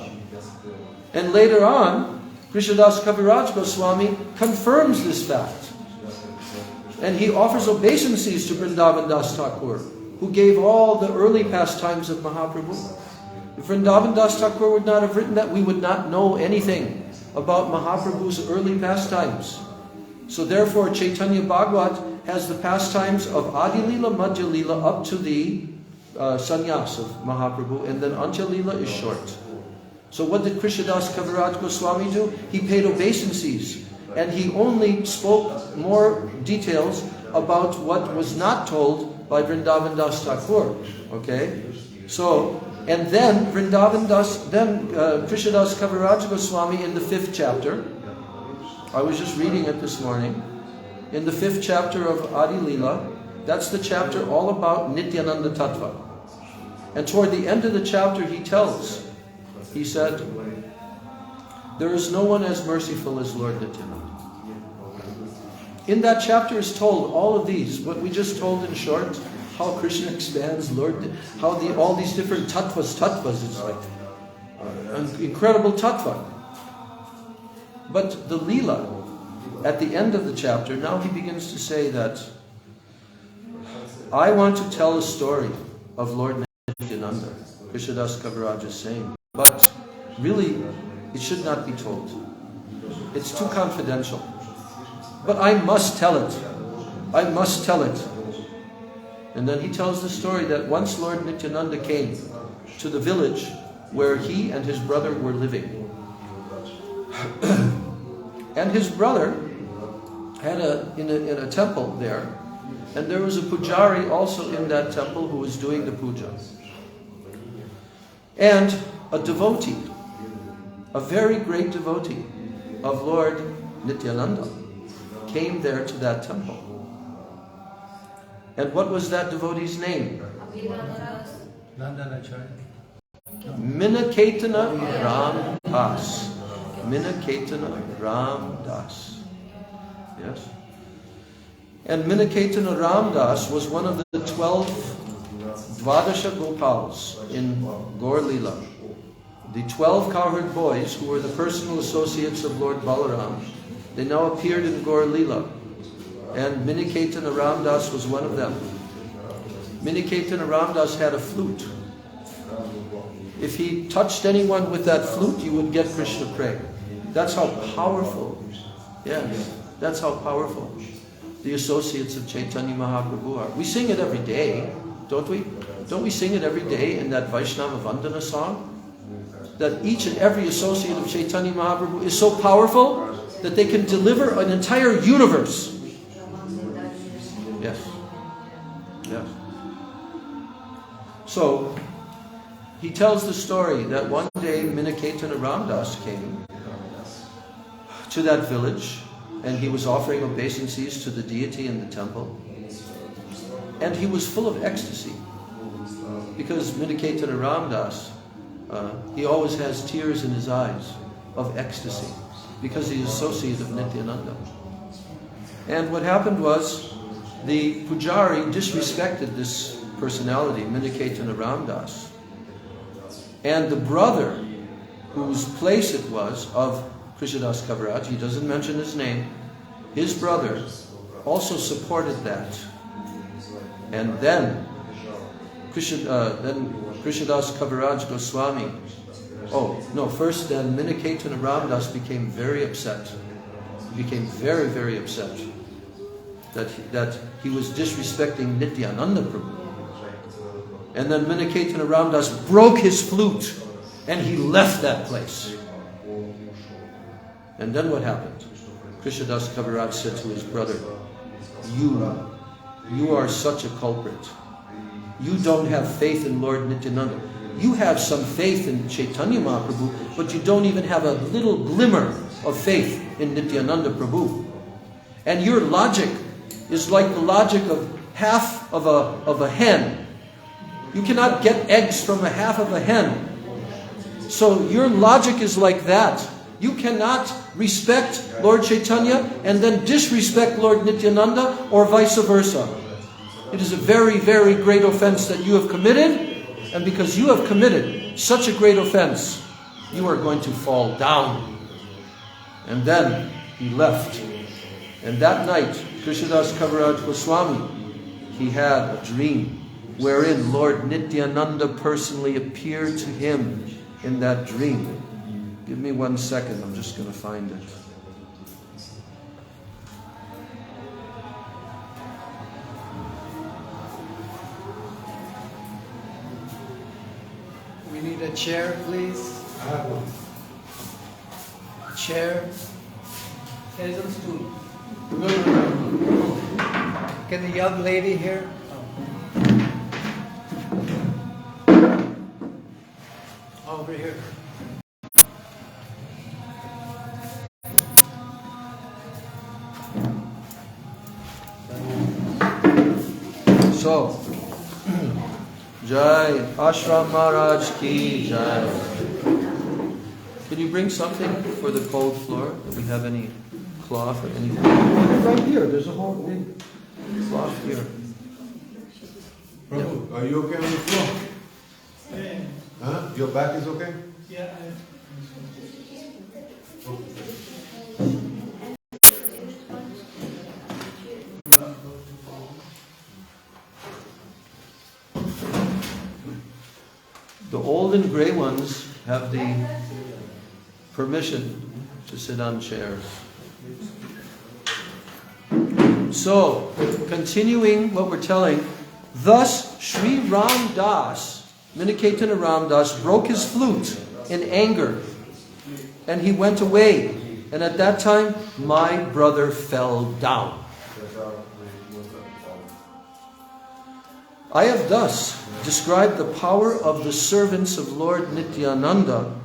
And later on, Krishnadas Kaviraj Goswami confirms this fact. And he offers obeisances to Vrindavan Das Thakur, who gave all the early pastimes of Mahaprabhu. If Vrindavan Das Thakur would not have written that, we would not know anything about Mahaprabhu's early pastimes. So therefore, Chaitanya Bhagavat has the pastimes of Adi Lila, Madhya Lila, up to the sannyas of Mahaprabhu, and then Antya Lila is short. So what did Krishnadas Kaviraj Goswami do? He paid obeisances, and he only spoke more details about what was not told by Vrindavan Das Thakur. Okay? So, and then Krishnadas Kaviraj Goswami in the 5th chapter, I was just reading it this morning, in the 5th chapter of Adi Lila, that's the chapter all about Nityananda Tattva. And toward the end of the chapter he said, There is no one as merciful as Lord Nityananda. In that chapter is told all of these, what we just told in short, how Krishna expands, how all these different tattvas, it's like an incredible tattva. But the Leela, at the end of the chapter, now he begins to say that I want to tell a story of Lord Nityananda. Krishnadas Kaviraj is saying, but really, it should not be told. It's too confidential. But I must tell it. I must tell it. And then he tells the story that once Lord Nityananda came to the village where he and his brother were living. And his brother had in a temple there, and there was a pujari also in that temple who was doing the puja. And a devotee, a very great devotee of Lord Nityananda, came there to that temple. And what was that devotee's name? Minaketana Ram Das. Minaketana Ram Das. Yes. And Minaketana Ram Das was one of the 12 Dvadasha Gopals in Gaur Leela. The 12 cowherd boys who were the personal associates of Lord Balaram, they now appeared in Gaur Leela. And Minaketana Ram Das was one of them. Minaketana Ram Das had a flute. If he touched anyone with that flute, you would get Krishna prey. That's how powerful, yes, that's how powerful the associates of Chaitanya Mahaprabhu are. We sing it every day, don't we? Don't we sing it every day in that Vaishnava Vandana song? That each and every associate of Chaitanya Mahaprabhu is so powerful that they can deliver an entire universe. Yes. Yes. So, he tells the story that one day Minaketana Ram Das came to that village and he was offering obeisances to the deity in the temple. And he was full of ecstasy because Minaketana Ram Das, he always has tears in his eyes of ecstasy because he is associate of Nityananda. And what happened was the pujari disrespected this personality, Minaketana Ram Das. And the brother whose place it was of Krishnadas Kaviraj, he doesn't mention his name, his brother also supported that. And then Krishnadas Kaviraj Goswami, first then Minaketana Ram Das became very upset. He became very, very upset that he was disrespecting Nityananda Prabhu. And then Minaketana Ram Das broke his flute and he left that place. And then what happened? Krishnadas Kaviraj said to his brother, you are such a culprit. You don't have faith in Lord Nityananda. You have some faith in Chaitanya Mahaprabhu, but you don't even have a little glimmer of faith in Nityananda Prabhu. And your logic is like the logic of half of a hen. You cannot get eggs from a half of a hen. So your logic is like that. You cannot respect Lord Chaitanya and then disrespect Lord Nityananda or vice versa. It is a very, very great offense that you have committed, and because you have committed such a great offense, you are going to fall down. And then he left. And that night, Krishnadas Kaviraj Goswami, he had a dream wherein Lord Nityananda personally appeared to him in that dream. Give me 1 second, I'm just going to find it. We need a chair, please. Chair. There's a stool. No. Can the young lady here? Over here. So, Jai Ashram Maharaj ki Jai. Can you bring something for the cold floor? Do we have any cloth or anything? Right here, there's a whole big Cloth here. Prabhu, are you okay on the floor? Yeah. Huh? Your back is okay? Yeah. The old and gray ones have the permission to sit on chairs. So, continuing what we're telling, thus Sri Ram Das, Miniketana Ram Das, broke his flute in anger, and he went away. And at that time, my brother fell down. I have thus described the power of the servants of Lord Nityananda,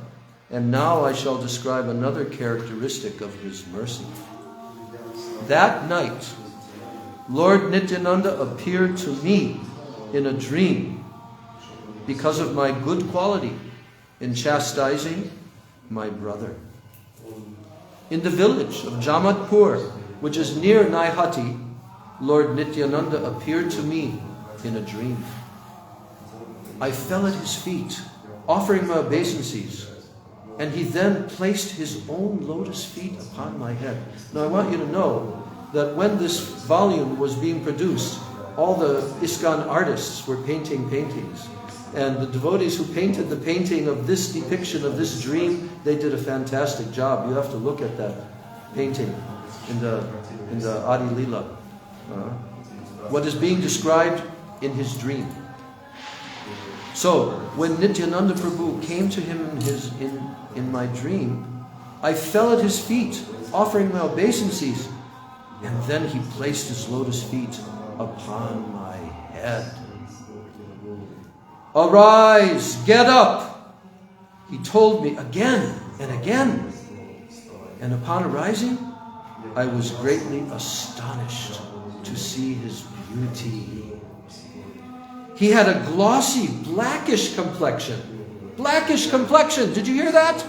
and now I shall describe another characteristic of his mercy. That night, Lord Nityananda appeared to me in a dream because of my good quality in chastising my brother. In the village of Jamatpur, which is near Naihati, Lord Nityananda appeared to me in a dream. I fell at his feet, offering my obeisances, and he then placed his own lotus feet upon my head. Now I want you to know that when this volume was being produced, all the ISKCON artists were painting paintings. And the devotees who painted the painting of this depiction of this dream, they did a fantastic job. You have to look at that painting in the Adi Leela. What is being described in his dream. So, when Nityananda Prabhu came to him in my dream, I fell at his feet, offering my obeisances, and then he placed his lotus feet upon my head. Arise, get up, he told me again and again. And upon arising, I was greatly astonished to see his beauty. He had a glossy, blackish complexion. Blackish complexion, did you hear that?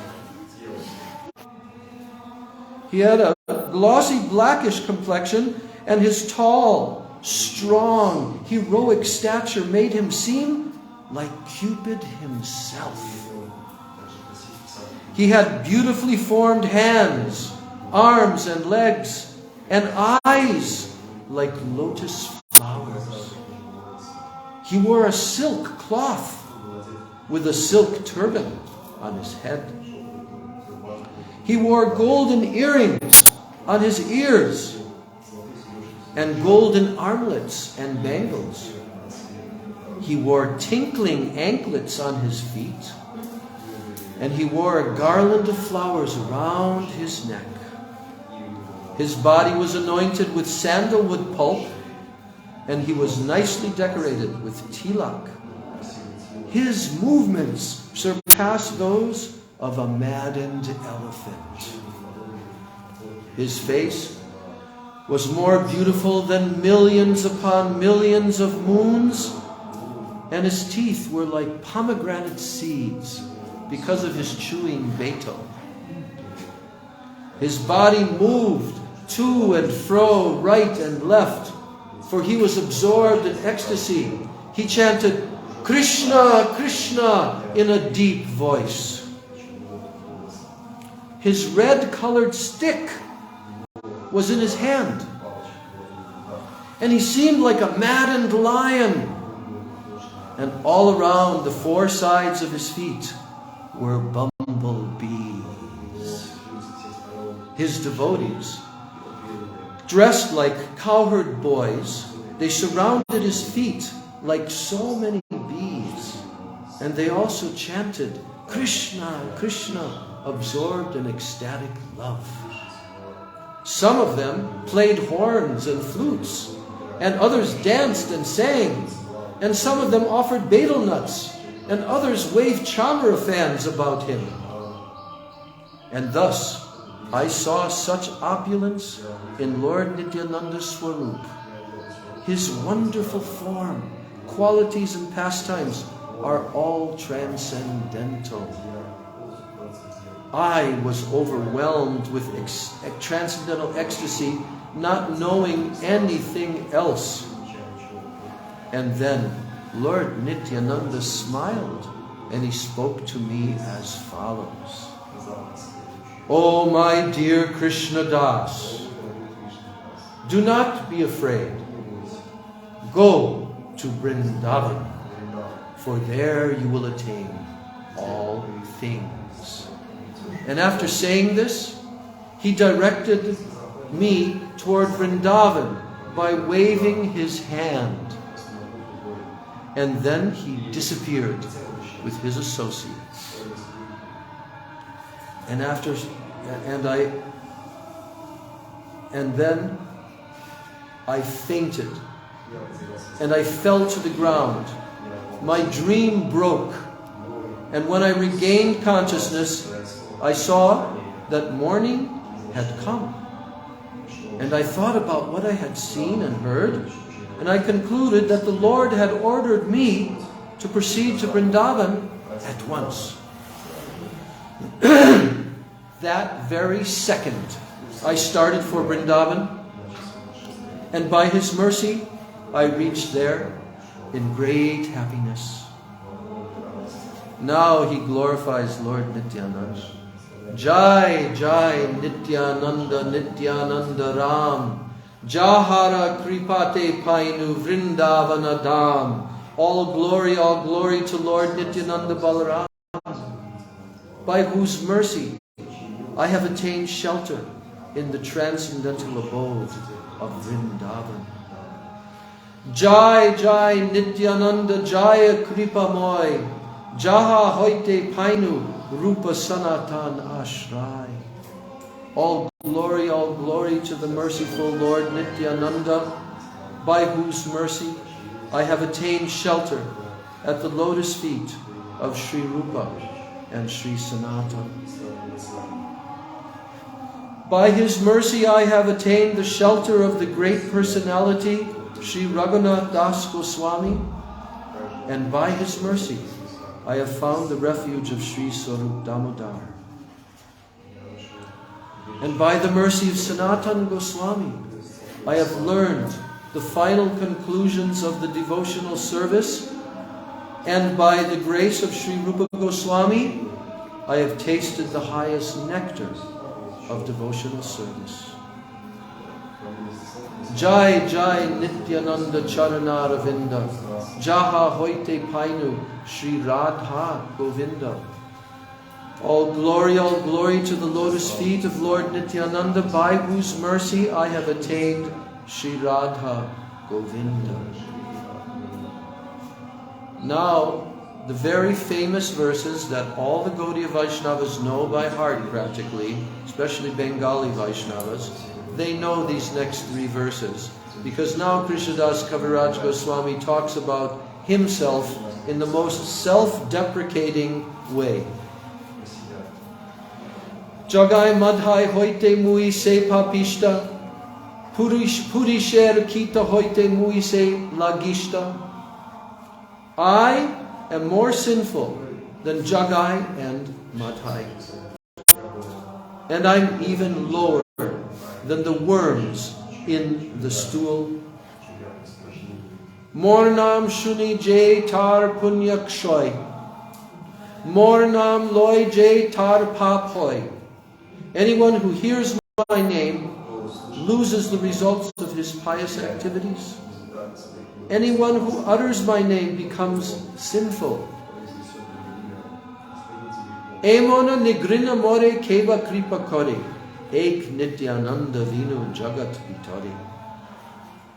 He had a glossy, blackish complexion, and his tall, strong, heroic stature made him seem like Cupid himself. He had beautifully formed hands, arms and legs, and eyes like lotus flowers. He wore a silk cloth with a silk turban on his head. He wore golden earrings on his ears and golden armlets and bangles. He wore tinkling anklets on his feet, and he wore a garland of flowers around his neck. His body was anointed with sandalwood pulp, and he was nicely decorated with tilak. His movements surpassed those of a maddened elephant. His face was more beautiful than millions upon millions of moons, and his teeth were like pomegranate seeds because of his chewing betel. His body moved to and fro, right and left, for he was absorbed in ecstasy. He chanted, "Krishna, Krishna," in a deep voice. His red-colored stick was in his hand, and he seemed like a maddened lion. And all around the four sides of his feet were bumblebees. His devotees, dressed like cowherd boys, they surrounded his feet like so many bees. And they also chanted, "Krishna, Krishna," absorbed in ecstatic love. Some of them played horns and flutes, and others danced and sang, and some of them offered betel nuts, and others waved chamra fans about him. And thus I saw such opulence in Lord Nityananda's Swarup. His wonderful form, qualities and pastimes are all transcendental. I was overwhelmed with transcendental ecstasy, not knowing anything else. And then Lord Nityananda smiled and he spoke to me as follows. Oh, my dear Krishna Das, do not be afraid. Go to Vrindavan, for there you will attain all things. And after saying this, he directed me toward Vrindavan by waving his hand. And then he disappeared with his associates. And then I fainted and I fell to the ground. My dream broke, and when I regained consciousness, I saw that morning had come. And I thought about what I had seen and heard, and I concluded that the Lord had ordered me to proceed to Vrindavan at once. That very second, I started for Vrindavan, and by His mercy, I reached there in great happiness. Now he glorifies Lord Nityananda. Jai, Jai, Nityananda, Nityananda Ram. Jahara Kripate Painu Vrindavana Dham. All glory to Lord Nityananda Balaram, by whose mercy I have attained shelter in the transcendental abode of Vrindavan. Jai, Jai, Nityananda, Jaya Kripa Moy, Jaha Hoite Painu, Rupa Sanatan Ashray. All glory to the merciful Lord Nityananda, by whose mercy I have attained shelter at the lotus feet of Sri Rupa and Sri Sanatan. By His mercy I have attained the shelter of the great personality, Sri Raghunath Das Goswami, and by His mercy I have found the refuge of Sri Sarup Damodar. And by the mercy of Sanatan Goswami, I have learned the final conclusions of the devotional service, and by the grace of Sri Rupa Goswami, I have tasted the highest nectar of devotional service. Jai, Jai, Nityananda Charana Ravinda, Jaha Hoite Painu, Sri Radha Govinda. All glory to the lotus feet of Lord Nityananda, by whose mercy I have attained Sri Radha Govinda. Now, the very famous verses that all the Gaudiya Vaishnavas know by heart practically, especially Bengali Vaishnavas, they know these next three verses, because now Krishnadas Kaviraj Goswami talks about himself in the most self-deprecating way. Jagai madhai hoite mui se papishta, purisher kita hoite mui se lagishta. I am more sinful than Jagai and Madhai, and I'm even lower than the worms in the stool. Mornam shuni jay tar punyak shoy, mornam loy jay tar pap hoy. Anyone who hears my name loses the results of his pious activities. Anyone who utters my name becomes sinful. Emona nigrina more keva kripa kore, ek Nityananda vinu jagat vitare.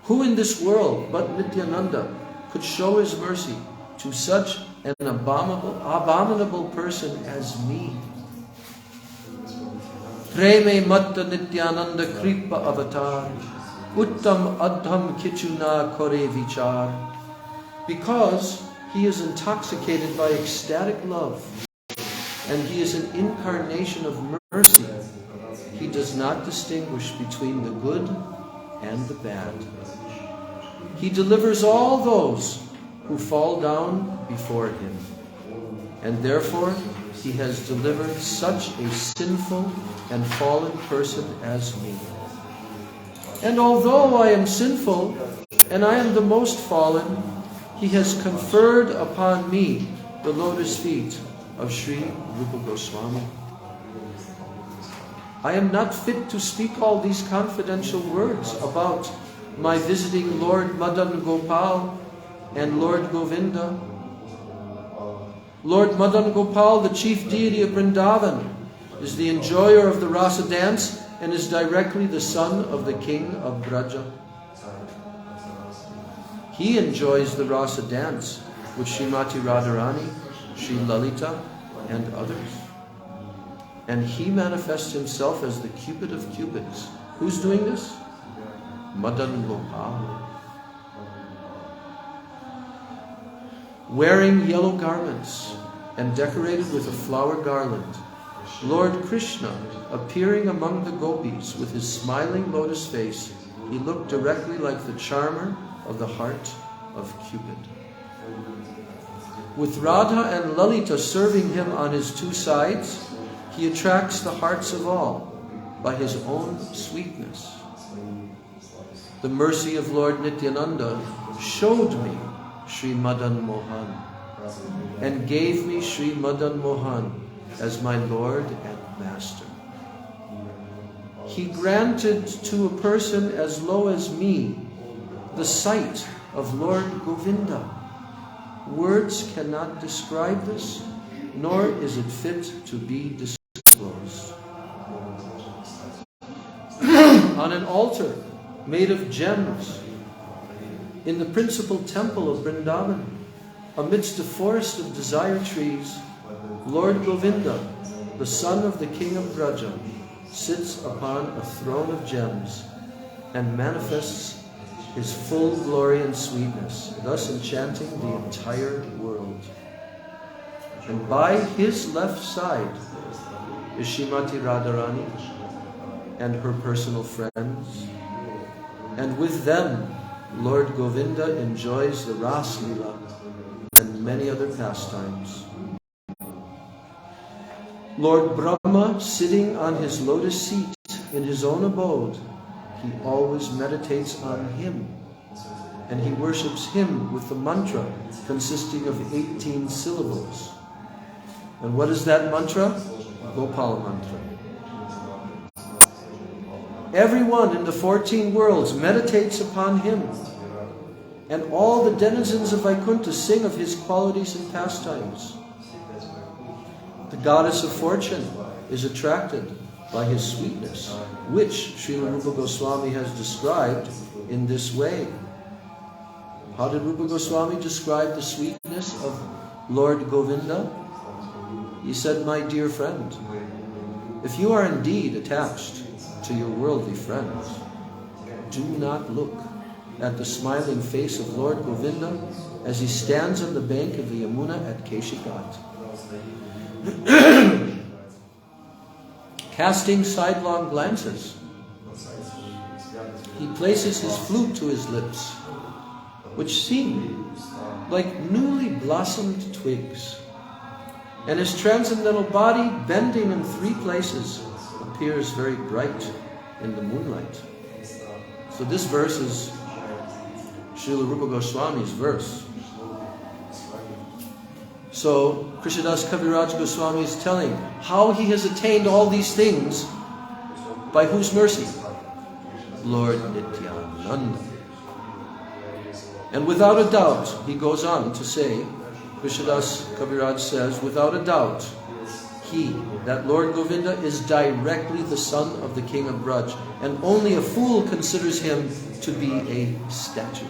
Who in this world but Nityananda could show his mercy to such an abominable person as me? Preme matta Nityananda kripa avatar, uttam adham kichuna kore vichar. Because he is intoxicated by ecstatic love, and he is an incarnation of mercy, he does not distinguish between the good and the bad. He delivers all those who fall down before him, and therefore He has delivered such a sinful and fallen person as me. And although I am sinful and I am the most fallen, He has conferred upon me the lotus feet of Sri Rupa Goswami. I am not fit to speak all these confidential words about my visiting Lord Madan Gopal and Lord Govinda. Lord Madan Gopal, the chief deity of Vrindavan, is the enjoyer of the rasa dance and is directly the son of the king of Braja. He enjoys the rasa dance with Srimati Radharani, Sri Lalita, and others. And he manifests himself as the Cupid of Cupids. Who's doing this? Madan Gopal. Wearing yellow garments and decorated with a flower garland, Lord Krishna, appearing among the gopis with his smiling lotus face, he looked directly like the charmer of the heart of Cupid. With Radha and Lalita serving him on his two sides, he attracts the hearts of all by his own sweetness. The mercy of Lord Nityananda showed me Sri Madan Mohan and gave me Sri Madan Mohan as my Lord and Master. He granted to a person as low as me the sight of Lord Govinda. Words cannot describe this, nor is it fit to be disclosed. On an altar made of gems, in the principal temple of Vrindavan, amidst a forest of desire trees, Lord Govinda, the son of the king of Braja, sits upon a throne of gems and manifests his full glory and sweetness, thus enchanting the entire world. And by his left side is Srimati Radharani and her personal friends, and with them Lord Govinda enjoys the Ras Leela and many other pastimes. Lord Brahma, sitting on his lotus seat in his own abode, he always meditates on him, and he worships him with the mantra consisting of 18 syllables. And what is that mantra? Gopal mantra. Everyone in the 14 worlds meditates upon him, and all the denizens of Vaikuntha sing of his qualities and pastimes. The goddess of fortune is attracted by his sweetness, which Srila Rupa Goswami has described in this way. How did Rupa Goswami describe the sweetness of Lord Govinda? He said, "My dear friend, if you are indeed attached to your worldly friends, do not look at the smiling face of Lord Govinda as he stands on the bank of the Yamuna at Keshigat, casting sidelong glances. He places his flute to his lips, which seem like newly blossomed twigs, and his transcendental body, bending in 3 places, appears very bright in the moonlight." So this verse is Srila Rupa Goswami's verse. So Krishnadas Kaviraj Goswami is telling how he has attained all these things, by whose mercy? Lord Nityananda. And without a doubt, he goes on to say, Krishnadas Kaviraj says, without a doubt, he, that Lord Govinda, is directly the son of the king of Braj, and only a fool considers him to be a statue.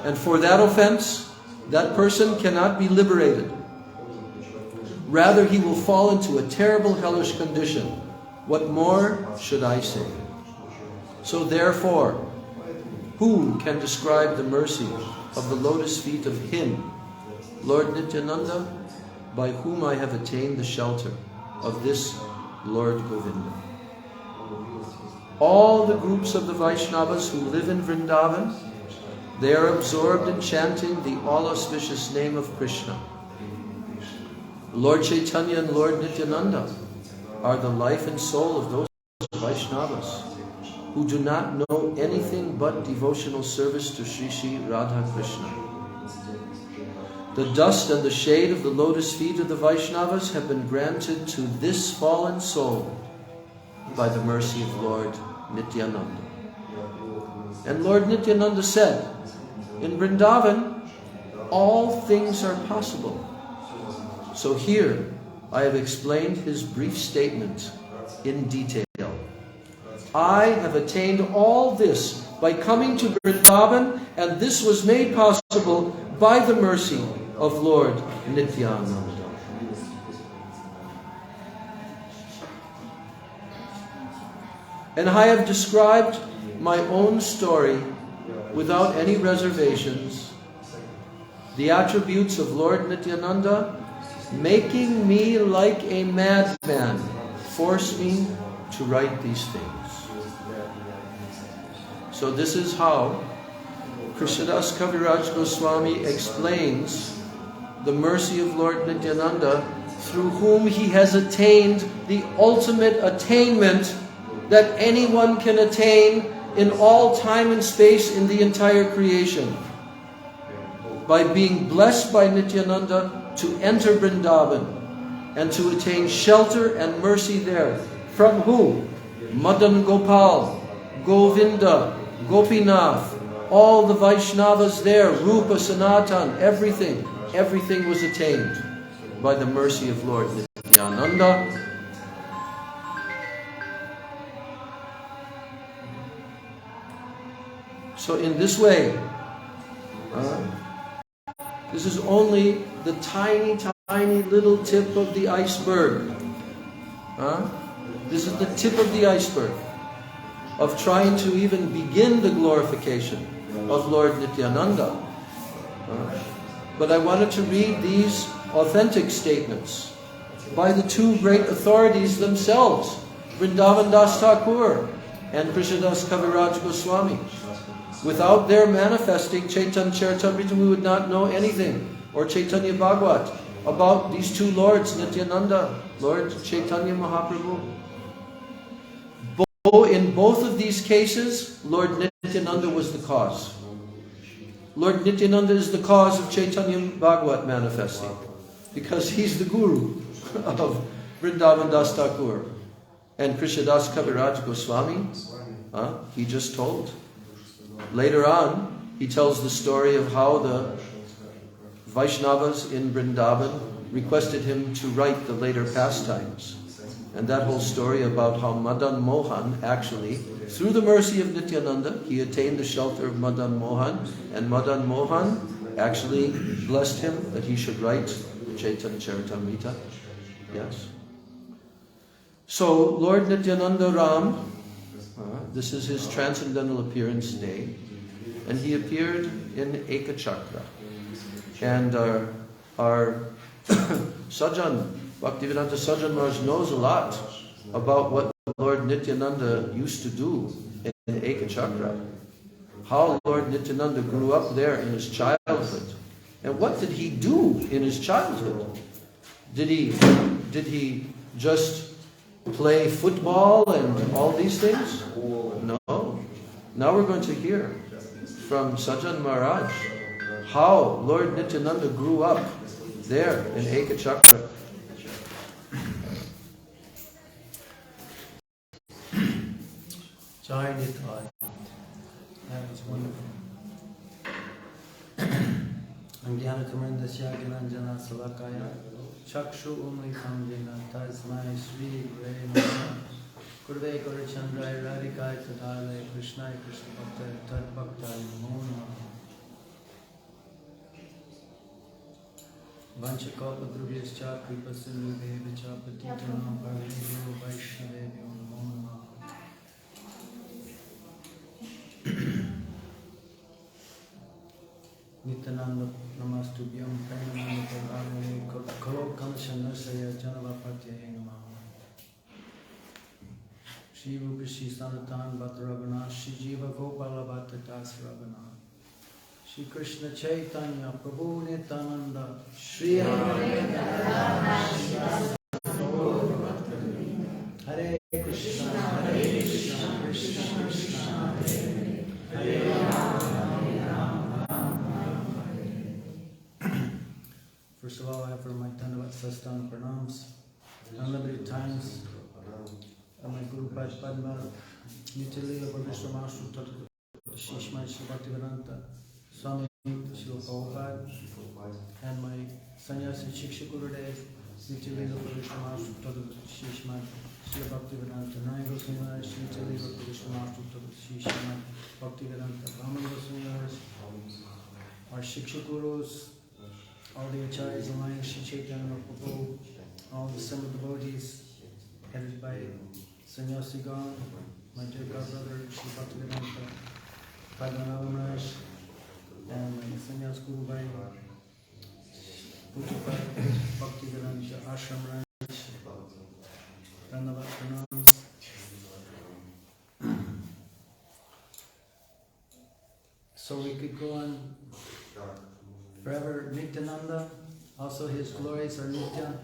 And for that offense, that person cannot be liberated. Rather, he will fall into a terrible hellish condition. What more should I say? So therefore, who can describe the mercy of the lotus feet of him, Lord Nityananda, by whom I have attained the shelter of this Lord Govinda? All the groups of the Vaishnavas who live in Vrindavan, they are absorbed in chanting the all-auspicious name of Krishna. Lord Chaitanya and Lord Nityananda are the life and soul of those Vaishnavas who do not know anything but devotional service to Sri Sri Radha Krishna. The dust and the shade of the lotus feet of the Vaishnavas have been granted to this fallen soul by the mercy of Lord Nityananda. And Lord Nityananda said, in Vrindavan, all things are possible. So here, I have explained his brief statement in detail. I have attained all this by coming to Vrindavan, and this was made possible by the mercy of Lord Nityananda. And I have described my own story without any reservations, the attributes of Lord Nityananda, making me like a madman, force me to write these things. So this is how Krishnadas Kaviraj Goswami explains the mercy of Lord Nityananda, through whom he has attained the ultimate attainment that anyone can attain in all time and space in the entire creation. By being blessed by Nityananda to enter Vrindavan and to attain shelter and mercy there. From who? Madan Gopal, Govinda, Gopinath, all the Vaishnavas there, Rupa, Sanatan, everything was attained by the mercy of Lord Nityananda. So in this way, this is only the tiny, tiny little tip of the iceberg. This is the tip of the iceberg of trying to even begin the glorification of Lord Nityananda. But I wanted to read these authentic statements by the two great authorities themselves, Vrindavan Das Thakur and Krishnadas Kaviraj Goswami. Without their manifesting Chaitanya Charitamrita, we would not know anything, or Chaitanya Bhagavat, about these two lords, Nityananda, Lord Chaitanya Mahaprabhu. In both of these cases, Lord Nityananda was the cause. Lord Nityananda is the cause of Chaitanya Bhagavat manifesting, because he's the guru of Vrindavan Das Thakur. And Krishnadas Kaviraj Goswami, he just told. Later on, he tells the story of how the Vaishnavas in Vrindavan requested him to write the later pastimes. And that whole story about how Madan Mohan actually, through the mercy of Nityananda, he attained the shelter of Madan Mohan, and Madan Mohan actually blessed him that he should write the Chaitanya Charitamrita. Yes. So, Lord Nityananda Ram, this is his transcendental appearance day, and he appeared in Ekachakra. And our Sajan, Bhaktivedanta Sajan Maharaj knows a lot about what Lord Nityananda used to do in Ekachakra. How Lord Nityananda grew up there in his childhood. And what did he do in his childhood? Did he just play football and all these things? No. Now we're going to hear from Sajan Maharaj how Lord Nityananda grew up there in Ekachakra. Jai Nitai. That was wonderful. Angyanakamarindasya Gilanjana Salakaya Chakshu Umlikam Jena Tasmai Sri Gure Namaha Kurve Kurachandrai Radhikai Tadale Krishnai Krishna Bhakta Tad Bhaktai Namo Namaha Vanchakalpa Drubhyascha Kripa Sindhuve Vichapatitanam Bhavanebhyo Vaishnavebhyo Namo Namaha. Nityananda Namastubhyam Pranamani Pradhanane Kalokam Shanasaya Janavapatyaye Namaha. Shri Rupa Shri Sanatan Bhattaragana Shri Jiva Gopala Bhattatasravana Shri Krishna Chaitanya Prabhu Nityananda Shri Advaita First of all, I offer my Dandavat Sastana Pranams, unlimited times, my Guru Padmanabha Swami, Shishma Bhaktivedanta Swami Srila Prabhupada, and my Sannyasi Shiksha Gurudev, Nityalila Parishma Shishma Srila Bhaktivedanta Naya Goswami Maharaj, Nityalila Parishma Shishma Bhaktivedanta Brahman Goswami Maharaj, our Shiksha Gurus, all the acharyas in line, Shri Chaitanya Prabhu, all the summer devotees, headed by Sannyasi Gaun, my dear godbrother, Shri Bhaktivedanta Padmanabha Maharaj, and my Sannyas Guru Bhai, Pujapad Bhaktivedanta Ashram Raj, Dandavat Pranams. So we could go on forever. Nityananda, also his glories are Nitya,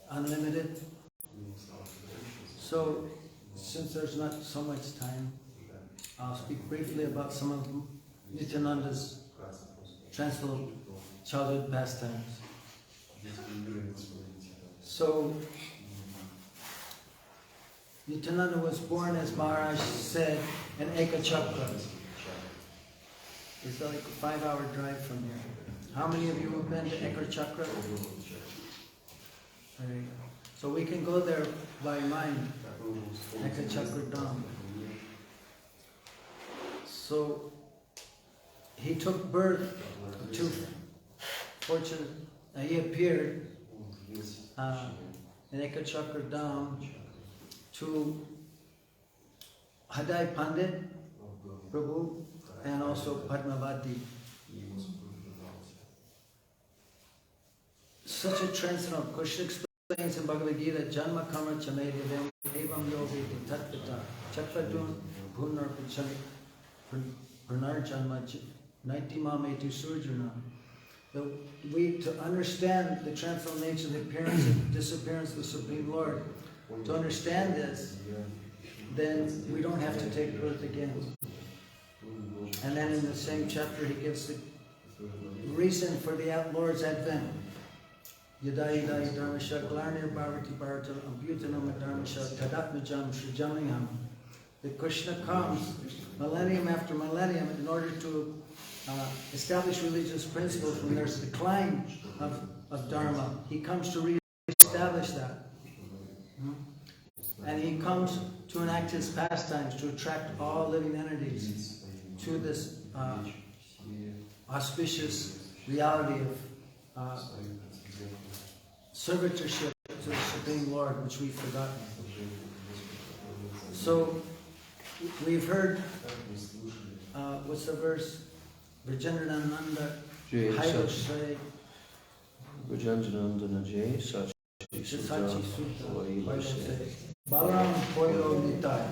unlimited. So, since there's not so much time, I'll speak briefly about some of Nityananda's transcendental childhood pastimes. So, Nityananda was born, as Maharaj said, in Ekachakra. It's like a 5-hour drive from here. How many of you have been to Ekachakra? There you go. So we can go there by mind, Ekachakra Dham. So he took birth to fortune. He appeared in Ekachakra Dham to Hadai Pandit Prabhu and also Padmavati. Such a transcendental. Krishna explains in Bhagavad Gita, Janma Kama Chamediyam Evam Yogi Tatvita Chatvatun Bhunar Pranar Janma Naitimam Etu Surjana. To understand the transcendental nature, the appearance and disappearance of the Supreme Lord, to understand this, then we don't have to take birth again. And then in the same chapter he gives the reason for the Lord's advent. Yada yada dharmasha glarnir bharati bharata abhutanam dharmasha tadatmajam srijaniham. That Krishna comes millennium after millennium in order to establish religious principles when there's a decline of dharma. He comes to re-establish that. And he comes to enact his pastimes to attract all living entities to this auspicious reality of servitorship to the Supreme Lord, which we've forgotten. So we've heard, what's the verse? Vijayanathanda Hayo Shre Vijayanathanda Jay Sachi Sachi Sutta Sutta Balaram Poyo Nitai.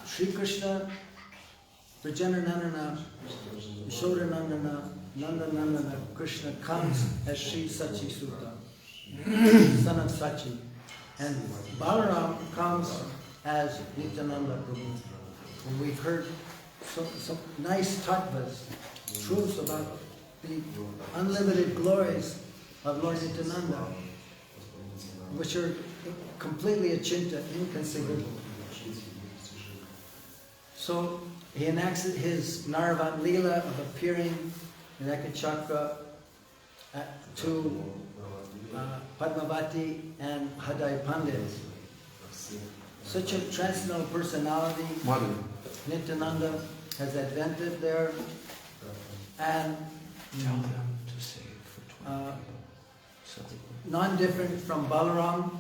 Sri Krishna, Vijayanathanda, Yashodanandana, Nandanandana, Krishna comes as Sri Sachi Sutta, son of Sachi. And Balaram comes as Nityananda Prabhu. And we've heard some nice tattvas, truths about the unlimited glories of Lord Nityananda, which are completely achinta, inconceivable. So he enacts his Naravat Leela of appearing in Ekachakra to Padmavati and Hadai Pandit. Such a transcendental personality, Nityananda has advented there, and non-different from Balaram,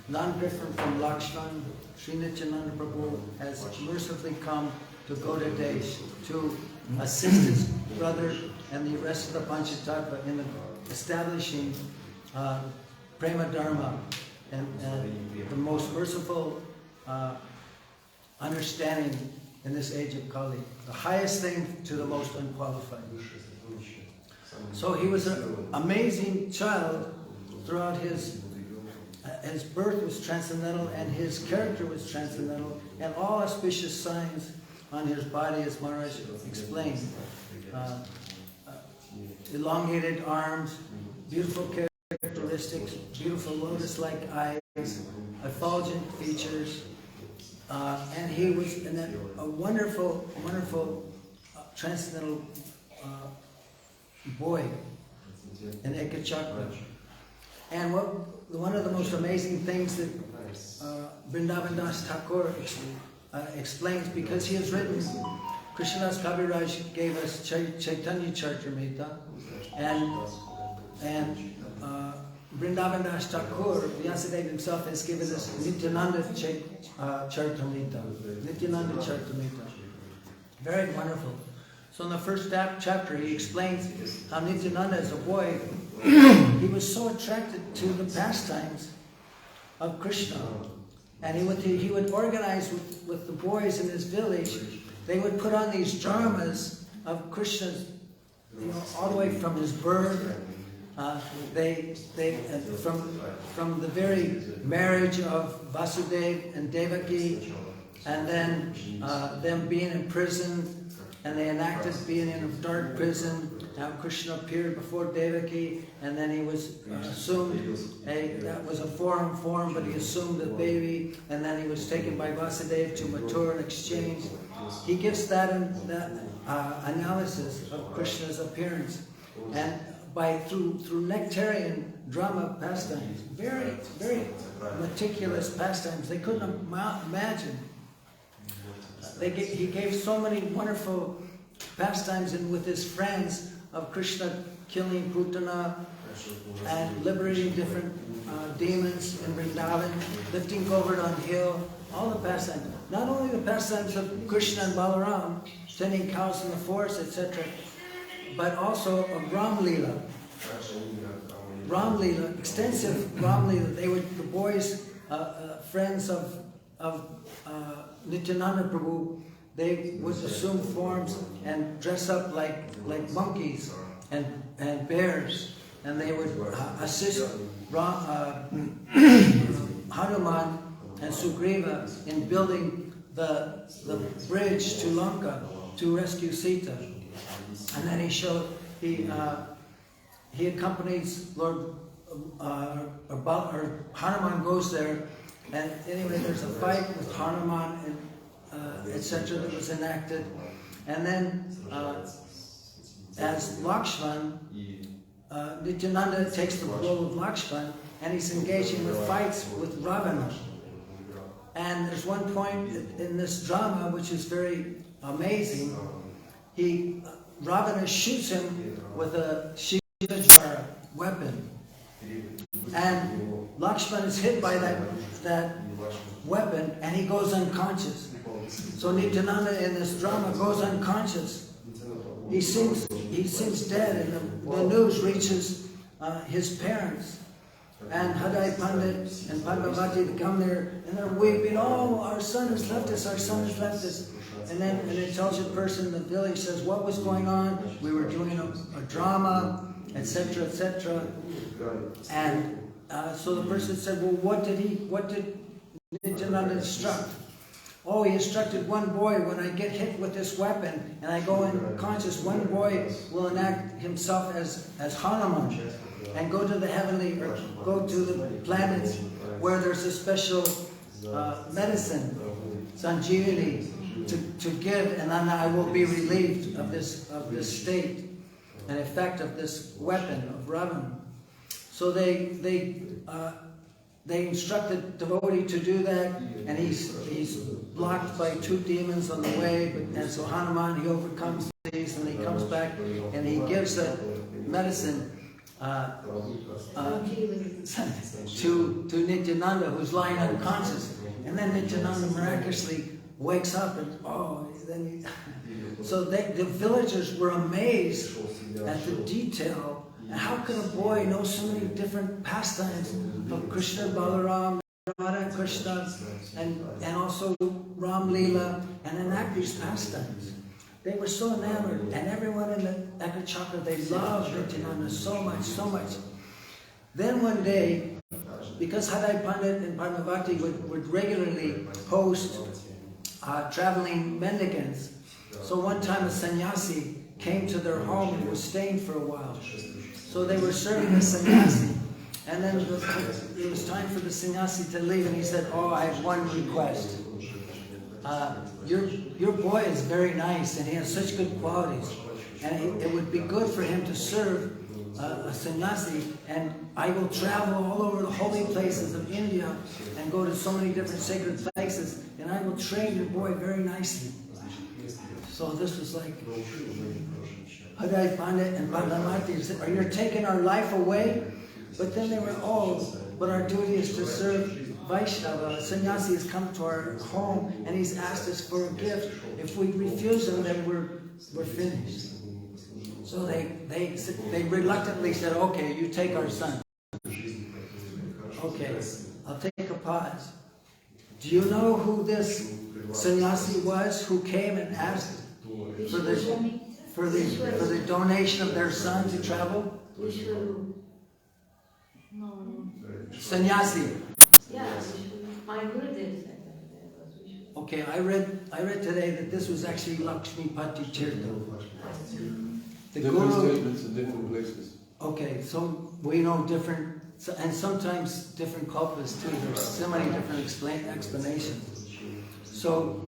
non-different from Lakshman, Sri Nityananda Prabhu has mercifully come to Goda Desh to assist his brother and the rest of the Panchatattva in establishing Prema Dharma and the most merciful understanding in this age of Kali. The highest thing to the most unqualified. So he was an amazing child throughout his birth was transcendental and his character was transcendental, and all auspicious signs on his body, as Maharaj explained, elongated arms, beautiful characteristics, beautiful lotus-like eyes, effulgent features, and he was a wonderful, wonderful transcendental boy in Ekachakra. And one of the most amazing things that Vrindavan Das Thakur explains, because he has written, Krishnadas Kaviraj gave us Chaitanya Charitamrita, and Vrindavan Das Thakur, Vyasadeva himself, has given us Nityananda Charitamrita. Nityananda Charitamrita. Very wonderful. So in the first chapter, he explains how Nityananda, as a boy, he was so attracted to the pastimes of Krishna. And he would organize with the boys in his village. They would put on these dramas of Krishna's, all the way from his birth. From the very marriage of Vasudeva and Devaki, and then them being in prison, and they enacted being in a dark prison. Now Krishna appeared before Devaki, and then he was assumed, that was a foreign form, but he assumed a baby, and then he was taken by Vasudeva to Mathura in exchange. He gives that analysis of Krishna's appearance, and through nectarian drama pastimes, very, very meticulous pastimes. They couldn't imagine. He gave so many wonderful pastimes with his friends of Krishna killing Putana and liberating different demons in Vrindavan, lifting Govardhan on hill, all the pastimes. Not only the pastimes of Krishna and Balaram, tending cows in the forest, etc., but also of Ram Leela. Ram Leela, extensive Ram Leela. The boys, friends of Nityananda Prabhu, they would assume forms and dress up like monkeys and bears, and they would assist Hanuman and Sugriva in building the bridge to Lanka to rescue Sita. And then he accompanies Lord Hanuman goes there, and anyway, there's a fight with Hanuman and etc. that was enacted, and then as Lakshman, Nityananda takes the role of Lakshman, and he's engaging with fights with Ravana. And there's one point in this drama which is very amazing. Ravana shoots him with a Shivajara weapon, and Lakshman is hit by that weapon, and he goes unconscious. So Nityananda in this drama goes unconscious. He seems dead, and the news reaches his parents. And Hadai Pandit and Padmanabha come there, and they're weeping, "Oh, our son has left us, our son has left us." And then an intelligent person in the village says, "What was going on?" "We were doing a drama, etc., etc." And so the person said, "Well, what did Nityananda instruct?" "Oh, he instructed one boy, when I get hit with this weapon and I go unconscious, one boy will enact himself as Hanuman and go to the heavenly, or go to the planets where there's a special medicine, Sanjeevani, to give, and then I will be relieved of this state and effect of this weapon of Ravana." So they instructed devotee to do that, and he's blocked by two demons on the way, and so Hanuman, he overcomes these, and he comes back and he gives the medicine to Nityananda, who's lying unconscious. And then Nityananda miraculously wakes up, and so the villagers were amazed at the detail. And how can a boy know so many different pastimes of Krishna, Balaram, Radha and Krishna, and also Ram Leela, and enact these pastimes? They were so enamored, and everyone in the Ekachakra, they loved Nityananda so much, so much. Then one day, because Hadai Pandit and Padmanabha would regularly host traveling mendicants, so one time a sannyasi came to their home and was staying for a while. So they were serving a sannyasi. And then it was time for the sannyasi to leave, and he said, "Oh, I have one request. Your boy is very nice, and he has such good qualities. And it would be good for him to serve a sannyasi, and I will travel all over the holy places of India and go to so many different sacred places, and I will train your boy very nicely." So this was like, Hadai Pandit and Padmanabha said, "You're taking our life away?" But then they were, "Oh, but our duty is to serve Vaishnava. Sannyasi has come to our home and he's asked us for a gift. If we refuse him, then we're finished." So they reluctantly said, "Okay, you take our son." Okay, I'll take a pause. Do you know who this sannyasi was who came and asked for the donation of their son to travel? Sannyasi. Yeah, my Gurudev said that. Okay, I read today that this was actually Lakshmipati Tirtha. The Different Guru. statements in different places. Okay, so we know different, and sometimes different kalpas too. There's so many different explanations. So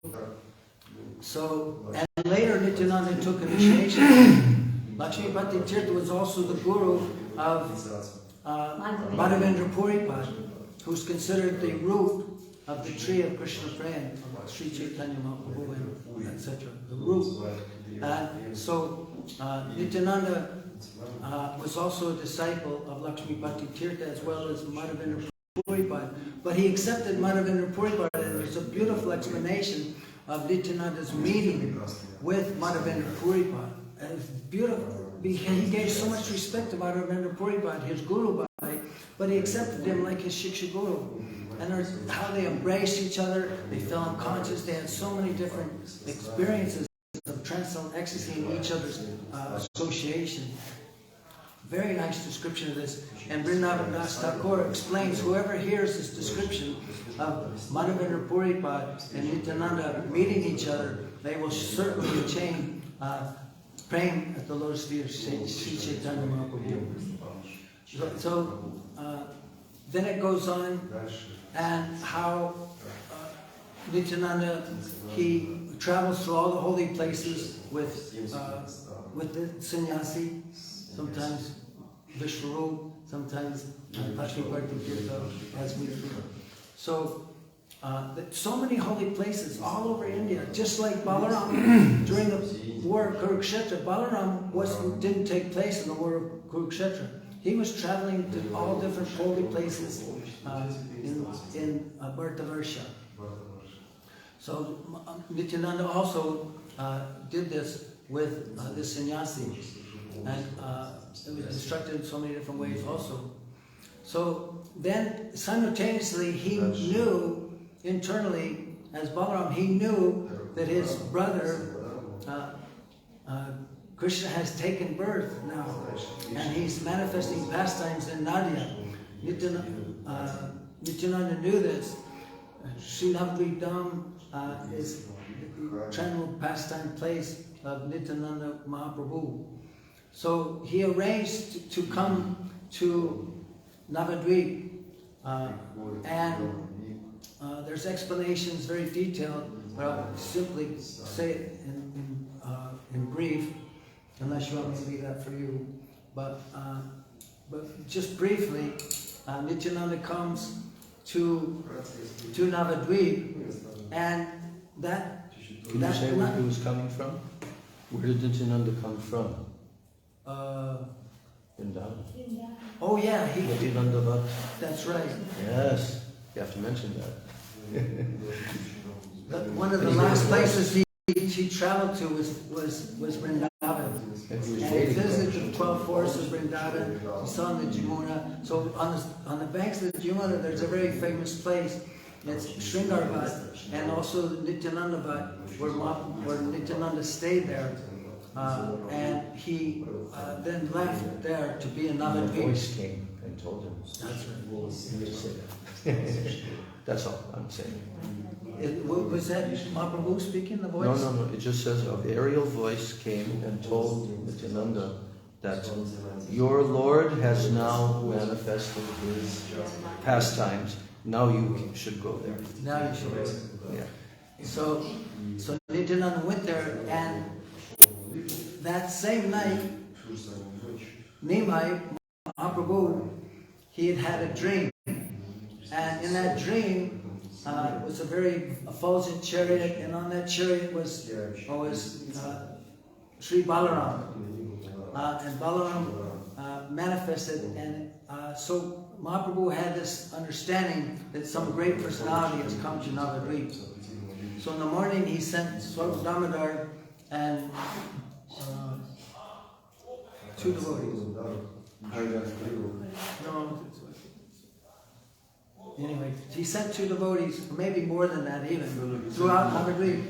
and later Nityananda took initiation. Lakshmipati Tirtha was also the guru of Madhavendra Puripad, who's considered the root of the tree of Krishna Prem, of Sri Chaitanya Mahaprabhu, and etc. The root. So Nityananda was also a disciple of Lakshmipati Tirtha as well as Madhavendra Puripad. But he accepted Madhavendra Puripad, and there's a beautiful explanation of Nityananda's meeting with Madhavendra Puripad. And it's beautiful. He gave so much respect to Madhavendra Puripad, his guru, but he accepted him like his Shiksha Guru. And there's how they embraced each other, they fell unconscious, they had so many different experiences of transcendental ecstasy in each other's association. Very nice description of this. And Vrindavan Das Thakur explains, whoever hears this description of Madhavendra Puripad and Nityananda meeting each other, they will certainly attain praying at the lotus feet of Sri Chaitanya Mahaprabhu. So then it goes on, and how Nityananda, he travels through all the holy places with the sannyasi, sometimes Vishwarup, sometimes Lakshmipati Tirtha, as we see. So many holy places all over India, just like Balaram during the war of Kurukshetra. Balaram didn't take place in the war of Kurukshetra. He was traveling to all different holy places in Bhartavarsha. So Nityananda also did this with the sannyasi, and it was instructed in so many different ways also. So then simultaneously he knew internally, as Balaram, he knew that his brother Krishna has taken birth now, and he's manifesting pastimes in Nadia. Nityananda knew this. Sri Navadvip Dham is the eternal pastime place of Nityananda Mahaprabhu. So he arranged to come to Navadvip, and there's explanations very detailed, but I'll simply say it in brief, unless you want me to leave that for you. But just briefly, Nityananda comes to Navadvip, and that. Can you say where he was coming from? Where did Nityananda come from? Vrindavan. Oh yeah, Nityananda Bhatt. that's right. Yes, you have to mention that. One of the last places he traveled to was Vrindavan. And he was And he waiting visited for the 12 forests of Vrindavan. He saw the Jamuna. So on the banks of the Jamuna, there's a very famous place. It's Sringar Bhat, and also Nityananda Bhat, where Nityananda stayed there. And he then left there to be in And the Navadvip. voice came and told him. That's right. You say that. That's all I'm saying. Was that Mahaprabhu speaking, the voice? No. It just says a aerial voice came and told Nityananda that your Lord has now manifested his pastimes. Now you should go there. Now you should go. Yeah. So Nityananda went there, and that same night, Nimai, Mahaprabhu, he had a dream. And in that dream, it was a very effulgent chariot, and on that chariot was Sri Balaram. And Balaram manifested, and so Mahaprabhu had this understanding that some great personality has come to Navadvip. So in the morning he sent Swarup Damodar and two devotees. No. Anyway, he sent two devotees, maybe more than that even, throughout Navadvip.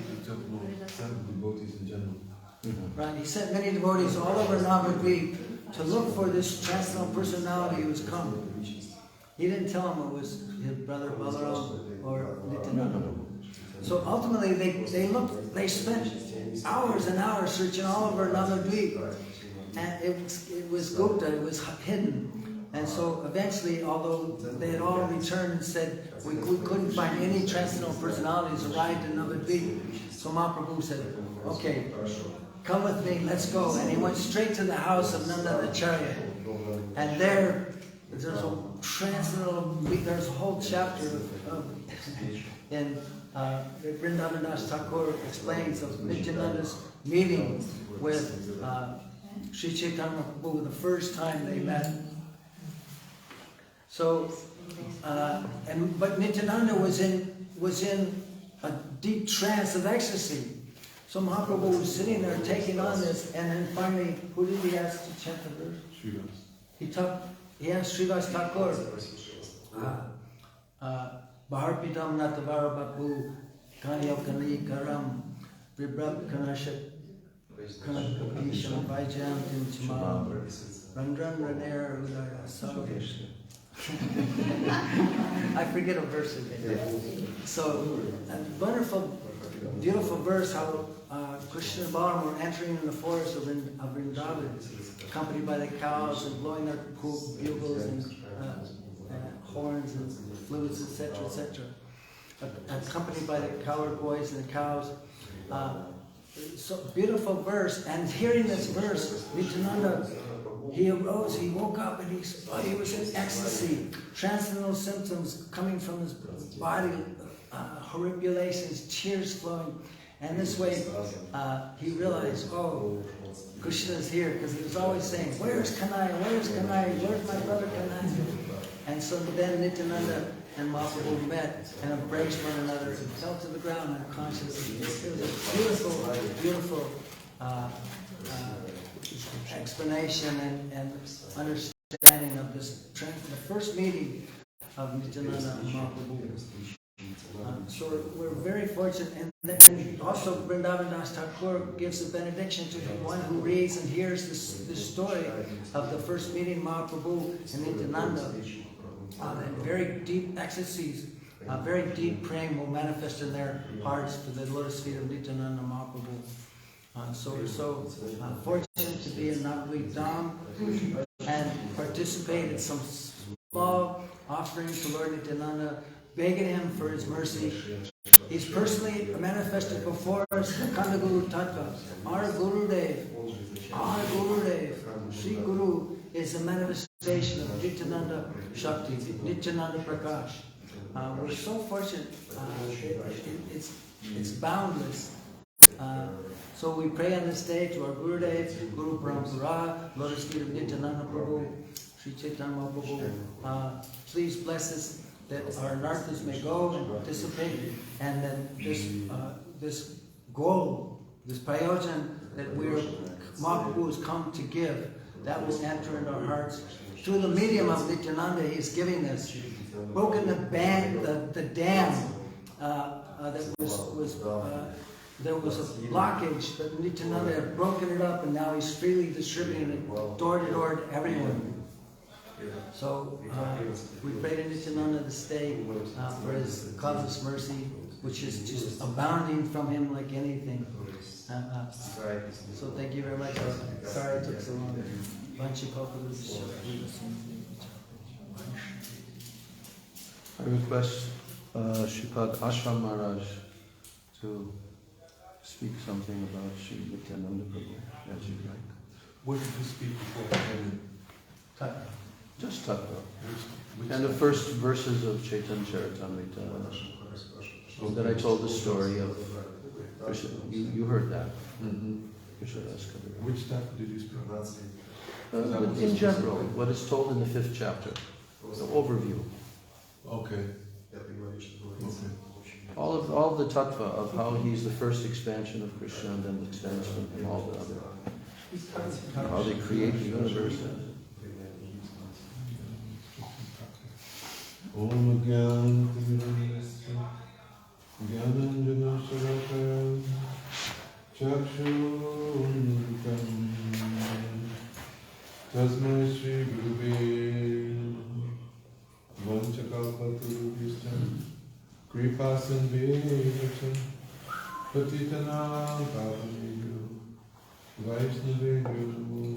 Right, he sent many devotees all over Navadvip to look for this transcendental personality who was come. He didn't tell him it was his brother Balaram or Nityananda. So ultimately they spent hours and hours searching all over Navadvip. And it was Gupta, it was hidden. And so eventually, although they had all returned and said, we couldn't find any transcendental personalities arrived in Navadvip. So Mahaprabhu said, okay, come with me, let's go. And he went straight to the house of Nandacharya. And there's a transcendental, there's a whole chapter in Vrindavan Das Thakur explains of Nityananda's meeting with Sri Chaitanya Prabhu the first time they met. So, but Nityananda was in a deep trance of ecstasy. So Mahaprabhu was sitting there taking on this, and then finally, who did he ask to chant the verse? He asked Srivas Thakur, Baharpitam Natavara Babu Kanyokani Karam Vibrab Kanashat Kanakapisham Vajantim Chima Randran Raner Udara Savish. I forget a verse again. So, a wonderful, beautiful verse how Krishna and Balaram were entering in the forest of Vrindavan, accompanied by the cows and blowing their bugles and horns and flutes, etc., etc. Accompanied by the cowherd boys and the cows. So beautiful verse. And hearing this verse, Nityananda, he arose, he woke up, and he was in ecstasy. Transcendental symptoms coming from his body, horribulations, tears flowing. And this way, he realized, oh, Krishna is here, because he was always saying, where's Kanai, where's Kanai, where's my brother Kanai? And so then Nityananda and Mahaprabhu met and embraced one another and fell to the ground unconscious. It was a beautiful, beautiful explanation and understanding of this, the first meeting of Nityananda and Mahaprabhu. So we're very fortunate, and then also Vrindavan Das Thakur gives a benediction to one who reads and hears this story of the first meeting Mahaprabhu and Nityananda. And very deep ecstasies, very deep praying will manifest in their hearts to the lotus feet of Nityananda Mahaprabhu. So we're so fortunate to be in Navadvip Dham and participate in some small offerings to Lord Nityananda, begging him for his mercy. He's personally manifested before us, Khanda Guru Tattva, our Gurudev, Sri Guru is a manifestation of Nityananda Shakti, Nityananda Prakash. We're so fortunate, it's boundless. So we pray on this day to our Gurudev, Guru Parampara, Lotus feet of Nityananda Prabhu, Sri Chaitanya Mahaprabhu. Please bless us that our narthas may go and participate, and that this goal, this prayojan that Mahaprabhu has come to give, that will enter into our hearts. Through the medium of Nityananda, he is giving this. Broken the dam that was there was a blockage, but Nityananda had broken it up, and now he's freely distributing it door to door to everyone. So we pray to Nityananda to stay for his causeless mercy, which is just abounding from him like anything. So thank you very much. Sorry it took so long. I request Shripad Ashram Maharaj to speak something about Sri Nityananda Prabhu, as you like. What did you speak before? Tattva. Just Tattva. And the first verses of Chaitanya Charitamrita. That I told the story of Krishna. You heard that. Krishna Das Kaviraj. Which Tattva did you speak about? In general, what is told in the 5th chapter, the overview. Okay. All of the tattva of how he's the first expansion of Krishna and then expands from him all the other. How they create the universe. Om Gyan Gyananjana Shalakaya Chakshuntam Tasmai Shri Gurube Vanchakalpaturubhyastam Kripasandhevacham Patitanam Pavanebhyo Vaishnavebhyo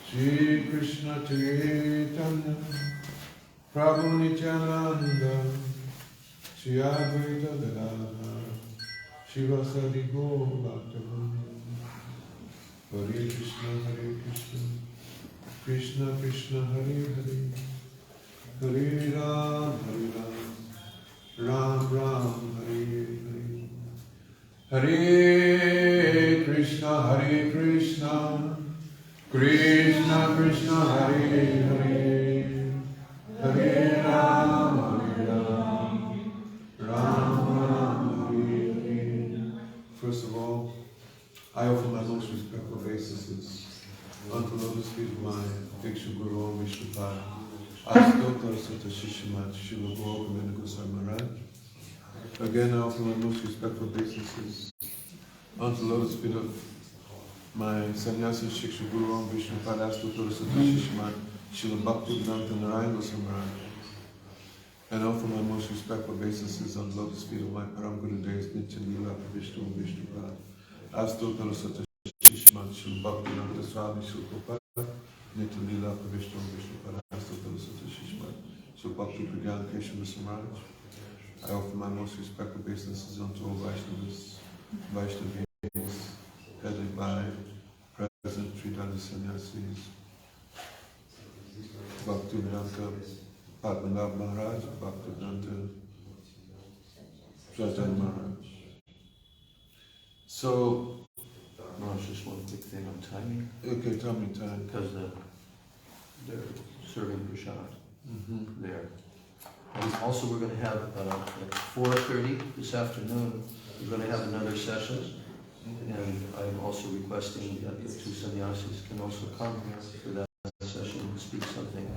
Shri Krishna Chaitanya Prabhu Nityananda Shri Advaita Gadadhara Shivasadi Gaurabhakta Hare Krishna Krishna Krishna Hare Hare Hare Ram Ram Ram Hare Hare Hare Krishna Krishna Krishna Hare Hare Hare Ram Ram Hare Hare. First of all, I offer my most respectful obeisances unto lotus feet of my Diksha Guru Om Vishnupada, Astota Sutta Shishimat Shiva Gopamana Goswami Maharaj. Again, I offer my most respectful obeisances unto lotus feet of my sannyasi Shiksha Guru Om Vishnupada, Astota Sutta Shishimat Shiva Bhaktivedanta Narayana Goswami Maharaj. And I offer my most respectful obeisances unto lotus feet of my Param Guru Devs Nitya Lila Vishnu Om Vishnupada, Astota Sutta Shishman Shri Bhaktivedanta Swami Shri Prabhupada Nitya Lila Vishnu Vishnupada Astota Sutta Shishman Shri Bhaktivedanta Keshav Samaraj. I offer my most respectful obeisances unto all Vaishnavas, Vaishnavis, headed by present Tridhani Sannyasis, Bhaktivedanta Padmanabha Maharaj, Bhaktivedanta Rajan Maharaj. So, Maharaj, just one quick thing on timing. okay, tell me time. Because they're serving prasad there. And also we're going to have at 4:30 this afternoon, we're going to have another session. And I'm also requesting that the 2 sannyasis can also come for that session and speak something.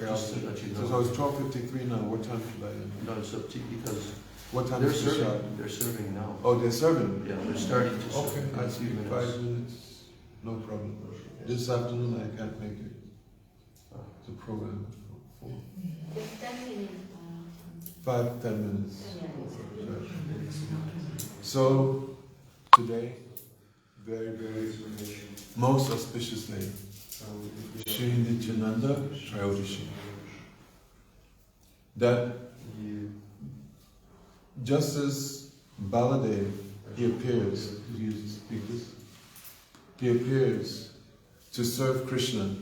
Just to let you know. So it's 12:53 now. What time should I end? No, it's up to you because What time they're is the shot? serving. They're serving now. Oh, they're serving? Yeah, they're starting to serve. Okay, in I a see. few minutes. 5 minutes. No problem. This afternoon I can't make it. It's a program. Just 10 minutes. 5-10 minutes. So, today, very, very most auspicious day, Shri Nityananda Trayodashi. That just as Baladev, he appears, did you speak this? He appears to serve Krishna.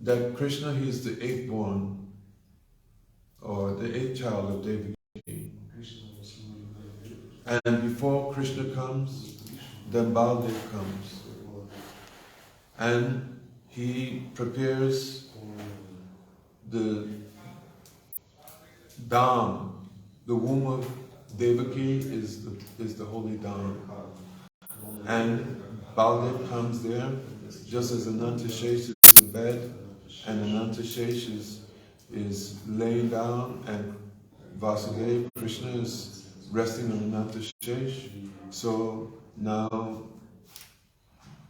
That Krishna, he is the 8th born, or the 8th child of Devaki. And before Krishna comes, then Baladev comes. And he prepares the Dham. The womb of Devaki is the holy Dham. And Baladev comes there, just as Anantashesh is the bed, and Anantashesh is laying down, and Vasudeva, Krishna, is resting on Anantashesh. So now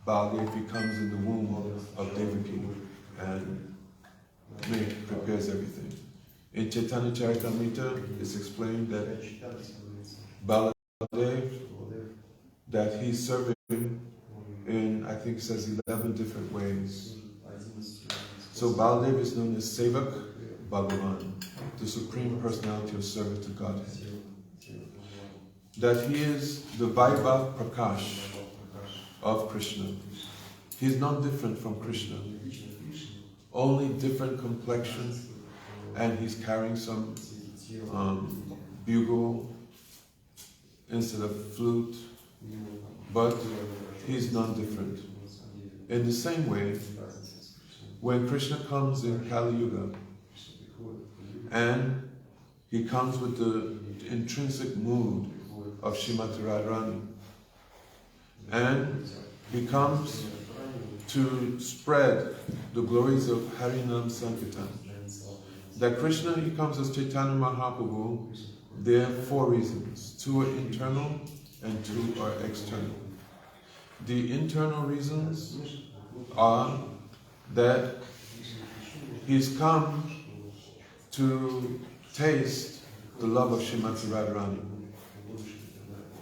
Baladev comes in the womb of Devaki and prepares everything. In Chaitanya Charitamrita, it's explained that Baladev, that he's serving in, I think it says 11 different ways. So Baladev is known as Sevak Bhagavan, the Supreme Personality of Service to Godhead. That he is the Vaibhav Prakash of Krishna. He is not different from Krishna, only different complexion, and he's carrying some bugle instead of flute, but he's non-different. In the same way, when Krishna comes in Kali Yuga, and he comes with the intrinsic mood of Srimati Radharani, and he comes to spread the glories of Harinam Sankirtan. That Krishna, he comes as Chaitanya Mahaprabhu, there are 4 reasons. 2 are internal and 2 are external. The internal reasons are that he's come to taste the love of Srimati Radharani.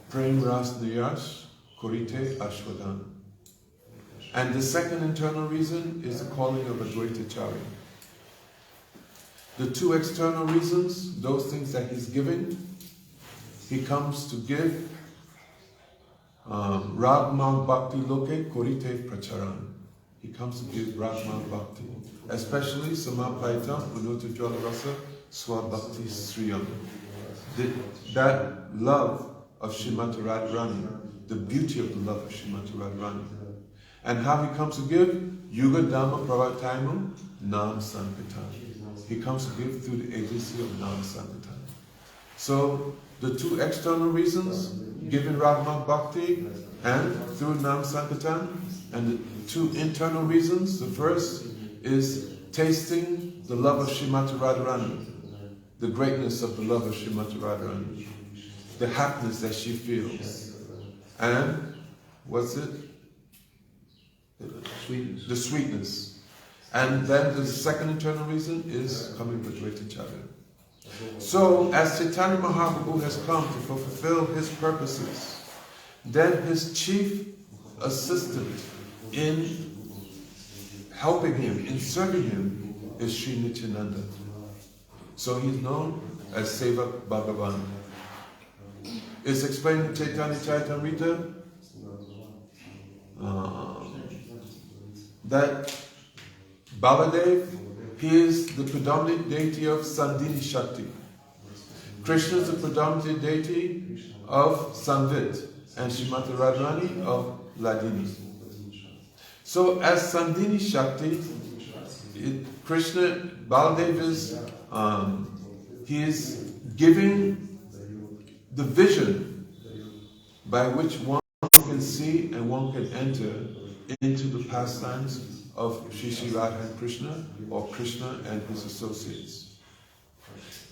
Prem Ras Niyas Korite Ashwadan. And the second internal reason is the calling of Advaita Chari. The 2 external reasons, those things that he's giving, he comes to give Ragmal Bhakti Loke Korite Pracharan. He comes to give Ragmal Bhakti, especially Samapaitam Unuta Jala Rasa Swabhakti Sriyam. That love of Srimati Radharani, the beauty of the love of Srimati Radharani. And how he comes to give? Yuga Dhamma Pravataimu Nam Sankirtan. He comes to give through the agency of Nam Sankirtan. So the 2 external reasons, giving Ragmal Bhakti and through Nam Sankirtan, and the 2 internal reasons, the first is tasting the love of Srimati Radharani, the greatness of the love of Srimati Radharani, the happiness that she feels. And what's it? Sweetness. The sweetness. And then the second internal reason is coming with Advaita Chari. So, as Chaitanya Mahaprabhu has come to fulfill his purposes, then his chief assistant in helping him, in serving him, is Sri Nityananda. So he's known as Sevak Bhagavan. It's explained in Chaitanya Charitamrita that Baladev, he is the predominant deity of Sandhini Shakti. Krishna is the predominant deity of Samvit, and Srimati Radharani of Ladini. So as Sandhini Shakti, Krishna, Baladev is, he is giving the vision by which one can see and one can enter into the pastimes of Shri Shri Radha and Krishna, or Krishna and his associates.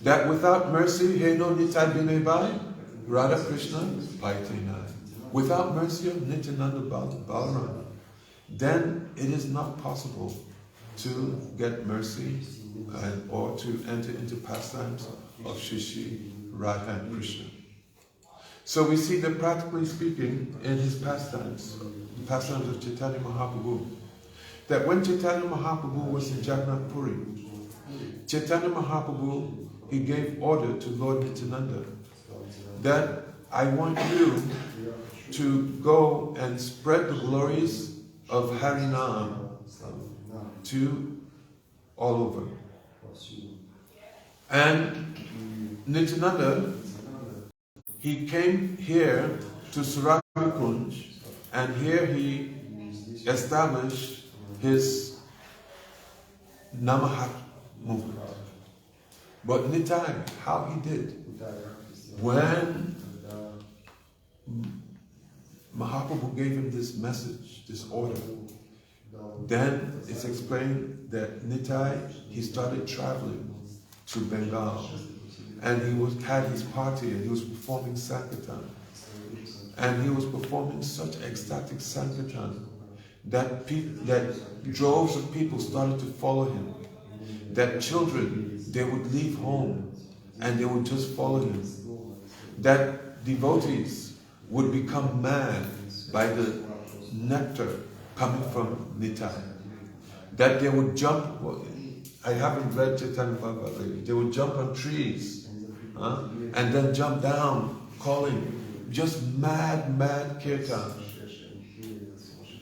That without mercy, he no nitai binebai, Radha Krishna paitenai. Without mercy of Nityananda Balaram, then it is not possible to get mercy or to enter into pastimes of Shri Shri Radha and Krishna. So we see that practically speaking in his pastimes, the pastimes of Chaitanya Mahaprabhu, that when Chaitanya Mahaprabhu was in Jagannath Puri, Chaitanya Mahaprabhu, he gave order to Lord Nityananda that I want you to go and spread the glories of Harinam to all over. And Nityananda, he came here to Surabhikunj, and here he established his Namahat movement. But Nitai, how he did, when Mahaprabhu gave him this message, this order, then it's explained that Nitai, he started traveling to Bengal, and he had his party, and he was performing Sankirtan. And he was performing such ecstatic Sankirtan that droves of people started to follow him. That children, they would leave home and they would just follow him. That devotees would become mad by the nectar coming from Nitai. That they would jump, I haven't read Chaitanya Bhagavad lately, they would jump on trees and then jump down calling, just mad kirtan.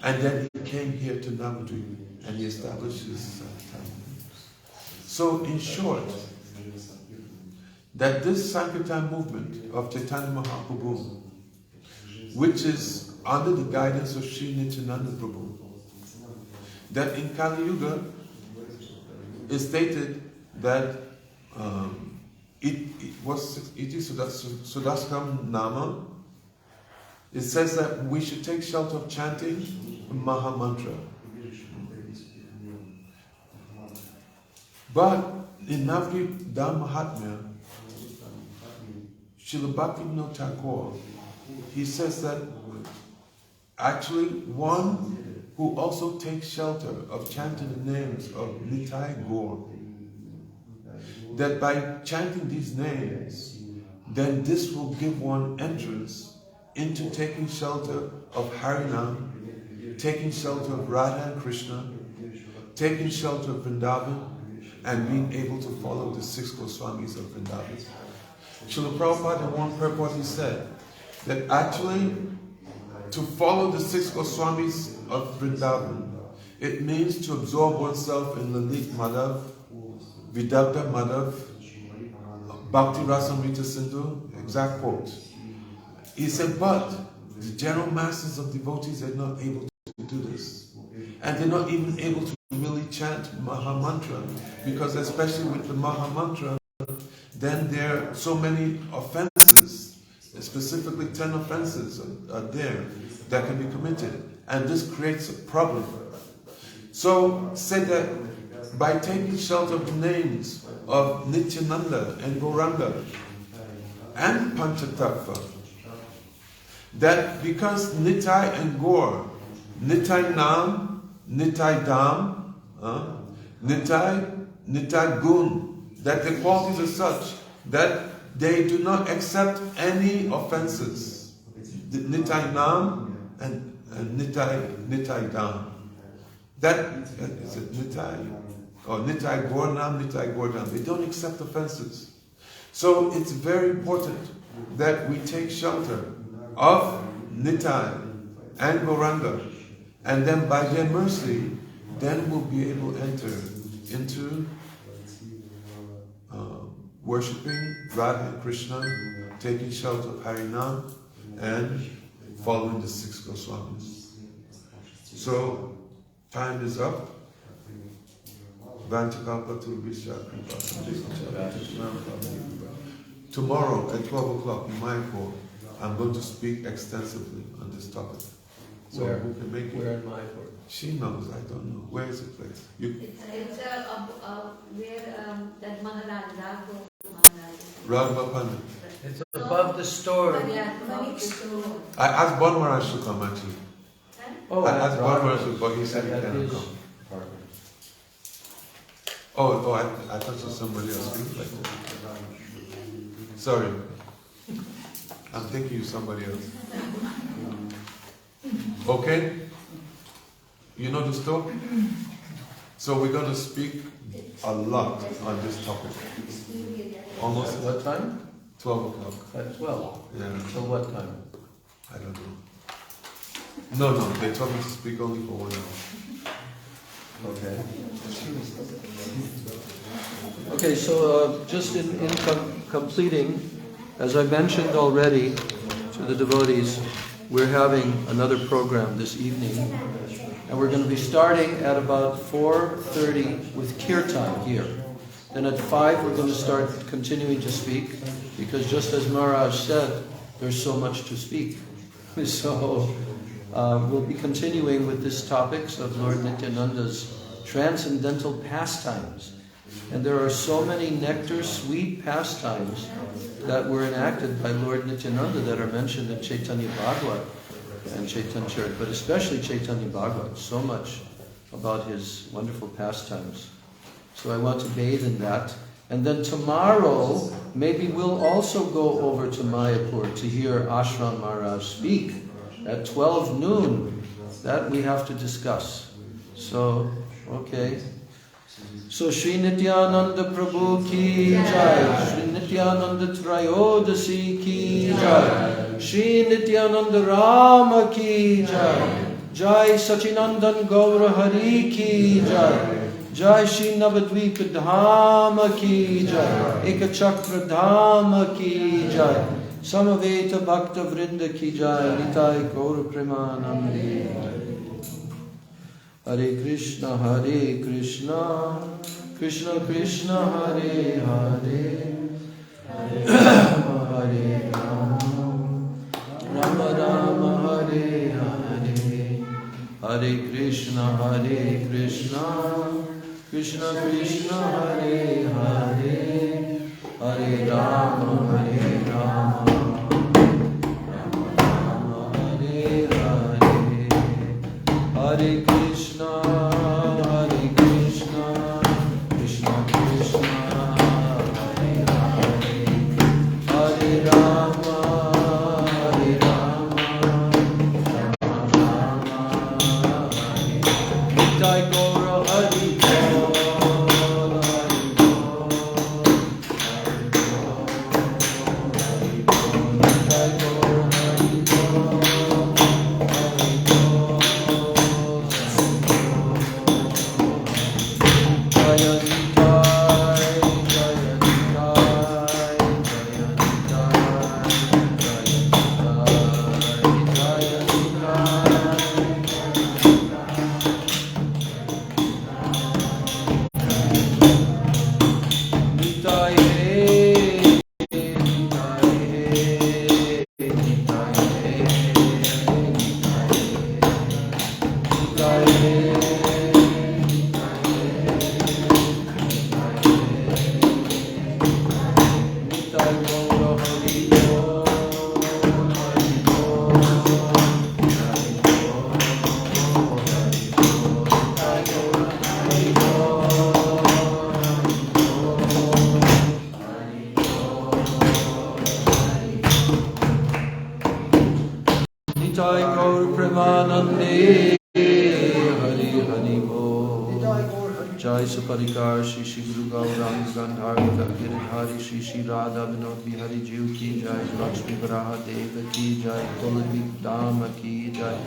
And then he came here to Navadvip and he established his Sankirtan. So in short, that this Sankirtan movement of Chaitanya Mahaprabhu, which is under the guidance of Sri Nityananda Prabhu, that in Kali Yuga is stated that it is Sudaskam Nama. It says that we should take shelter of chanting Maha Mantra. But in Navadvip Dham Mahatmya, Srila Bhaktivinoda Thakur, he says that actually one who also takes shelter of chanting the names of Nitai Gaur, that by chanting these names, then this will give one entrance into taking shelter of Harinam, taking shelter of Radha and Krishna, taking shelter of Vrindavan, and being able to follow the 6 Goswamis of Vrindavan. Srila Prabhupada in one purport he said that actually to follow the 6 Goswamis of Vrindavan, it means to absorb oneself in Lalit Madhav, Vidagdha Madhav, Bhakti Rasamrita Sindhu, exact quote. He said, but the general masses of devotees are not able to do this. And they're not even able to really chant Maha Mantra, because especially with the Maha Mantra, then there are so many offenses, specifically 10 offenses are there that can be committed. And this creates a problem. So said that by taking shelter of the names of Nityananda and Gauranga and Panchatattva, that because Nitai and Gaur, Nitai Nam, Nitai Dham, Nitai Gun, that the qualities are such that they do not accept any offenses. The Nitai Nam and Nitai Dham. That is it, Nitai or Nitai Gaur Nam, Nitai Gaur Dham. They don't accept offenses. So it's very important that we take shelter of Nitai and Gauranga, and then by their mercy, then we'll be able to enter into worshipping Radha and Krishna, taking shelter of Harinam, and following the 6 Goswamis. So, time is up. Tomorrow at 12 o'clock in Mayapur, I'm going to speak extensively on this topic. So where? Who can make it? Where in Mayapur? She knows, I don't know. Where is the place? It's where that Maharaj, Raghuva Pandit. It's above the store. I asked Bon Maharaj to come actually. Oh, I asked Bon Maharaj to, but he said he cannot come. Oh, I thought it was somebody else. Sorry. I'm thinking of somebody else. Okay? You know the story? So we're going to speak a lot on this topic. Almost At what time? 12 o'clock. At 12. Yeah. Till what time? I don't know. No, they told me to speak only for 1 hour. Okay. Okay, so just in completing, as I mentioned already to the devotees, we're having another program this evening, and we're going to be starting at about 4:30 with Kirtan here. Then at 5 we're going to start continuing to speak, because just as Maharaj said, there's so much to speak. So we'll be continuing with this topics of Lord Nityananda's transcendental pastimes. And there are so many nectar sweet pastimes that were enacted by Lord Nityananda that are mentioned in Chaitanya Bhagavad. and Chaitanya Charitamrita, but especially Chaitanya Bhagavat, so much about his wonderful pastimes. So I want to bathe in that. And then tomorrow, maybe we'll also go over to Mayapur to hear Ashram Maharaj speak at 12 noon. That we have to discuss. So, okay. So Sri Nityananda Prabhu ki jai, Sri Nityananda Trayodasi ki jai, Sri Nityananda Rama ki jai, Jai Sachinandan Gaura Hari ki jai, Jai Shri Navadvipa Dhama ki jai, Ekachakra Dhama ki jai, Samaveta Bhakta Vrinda ki jai, Nitai Gaura Premanandi. Hare Krishna, Krishna Krishna, Hare Hare, Hare Rama, Hare Rama, Rama Rama, Hare Hare, Hare Krishna, Krishna Krishna, Hare Hare, Hare Rama, Hare Rama, Rama Rama, Hare Hare, Hare Krishna, Krishna Krishna, Hare Hare, Hare Rama, Hare Rama, Rama Rama, Hare Nitai Gaura Hari Bol, Hari Bol, Hari Bol, Hari Bol, Nitai Gaura Hari Bol, Hari Bol. Jaya Nitai, Jaya Nitai, Jaya Nitai, Jaya Nitai, Nitai Hey, Nitai Hey, Nitai Hey, Nitai Hey. Nitai Gaur Premanande, Hari Hari Bol. Jai Saparikar Shri Shri Guru Gauranga Gandhari Giridhari Shri Shri Radha Vinod Bihari Jiv ki Jai, Lakshmi Varaha Deva ki Jai, Tulsi Dama ki Jai,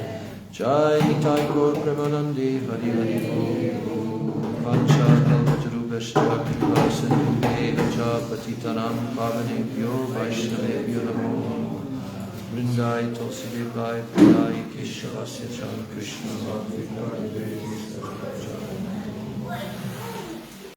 Jai Nitai Gaur Premanande, Hari Hari Bol. Pancha Kalpatarubyascha Kripa Sindhubheva Cha Patitanam Pavanebhyo Vaishnavebhyo Namo. Vrindai Tulsi Devai Vrindai Keshavasya Chan Krishna Bhakti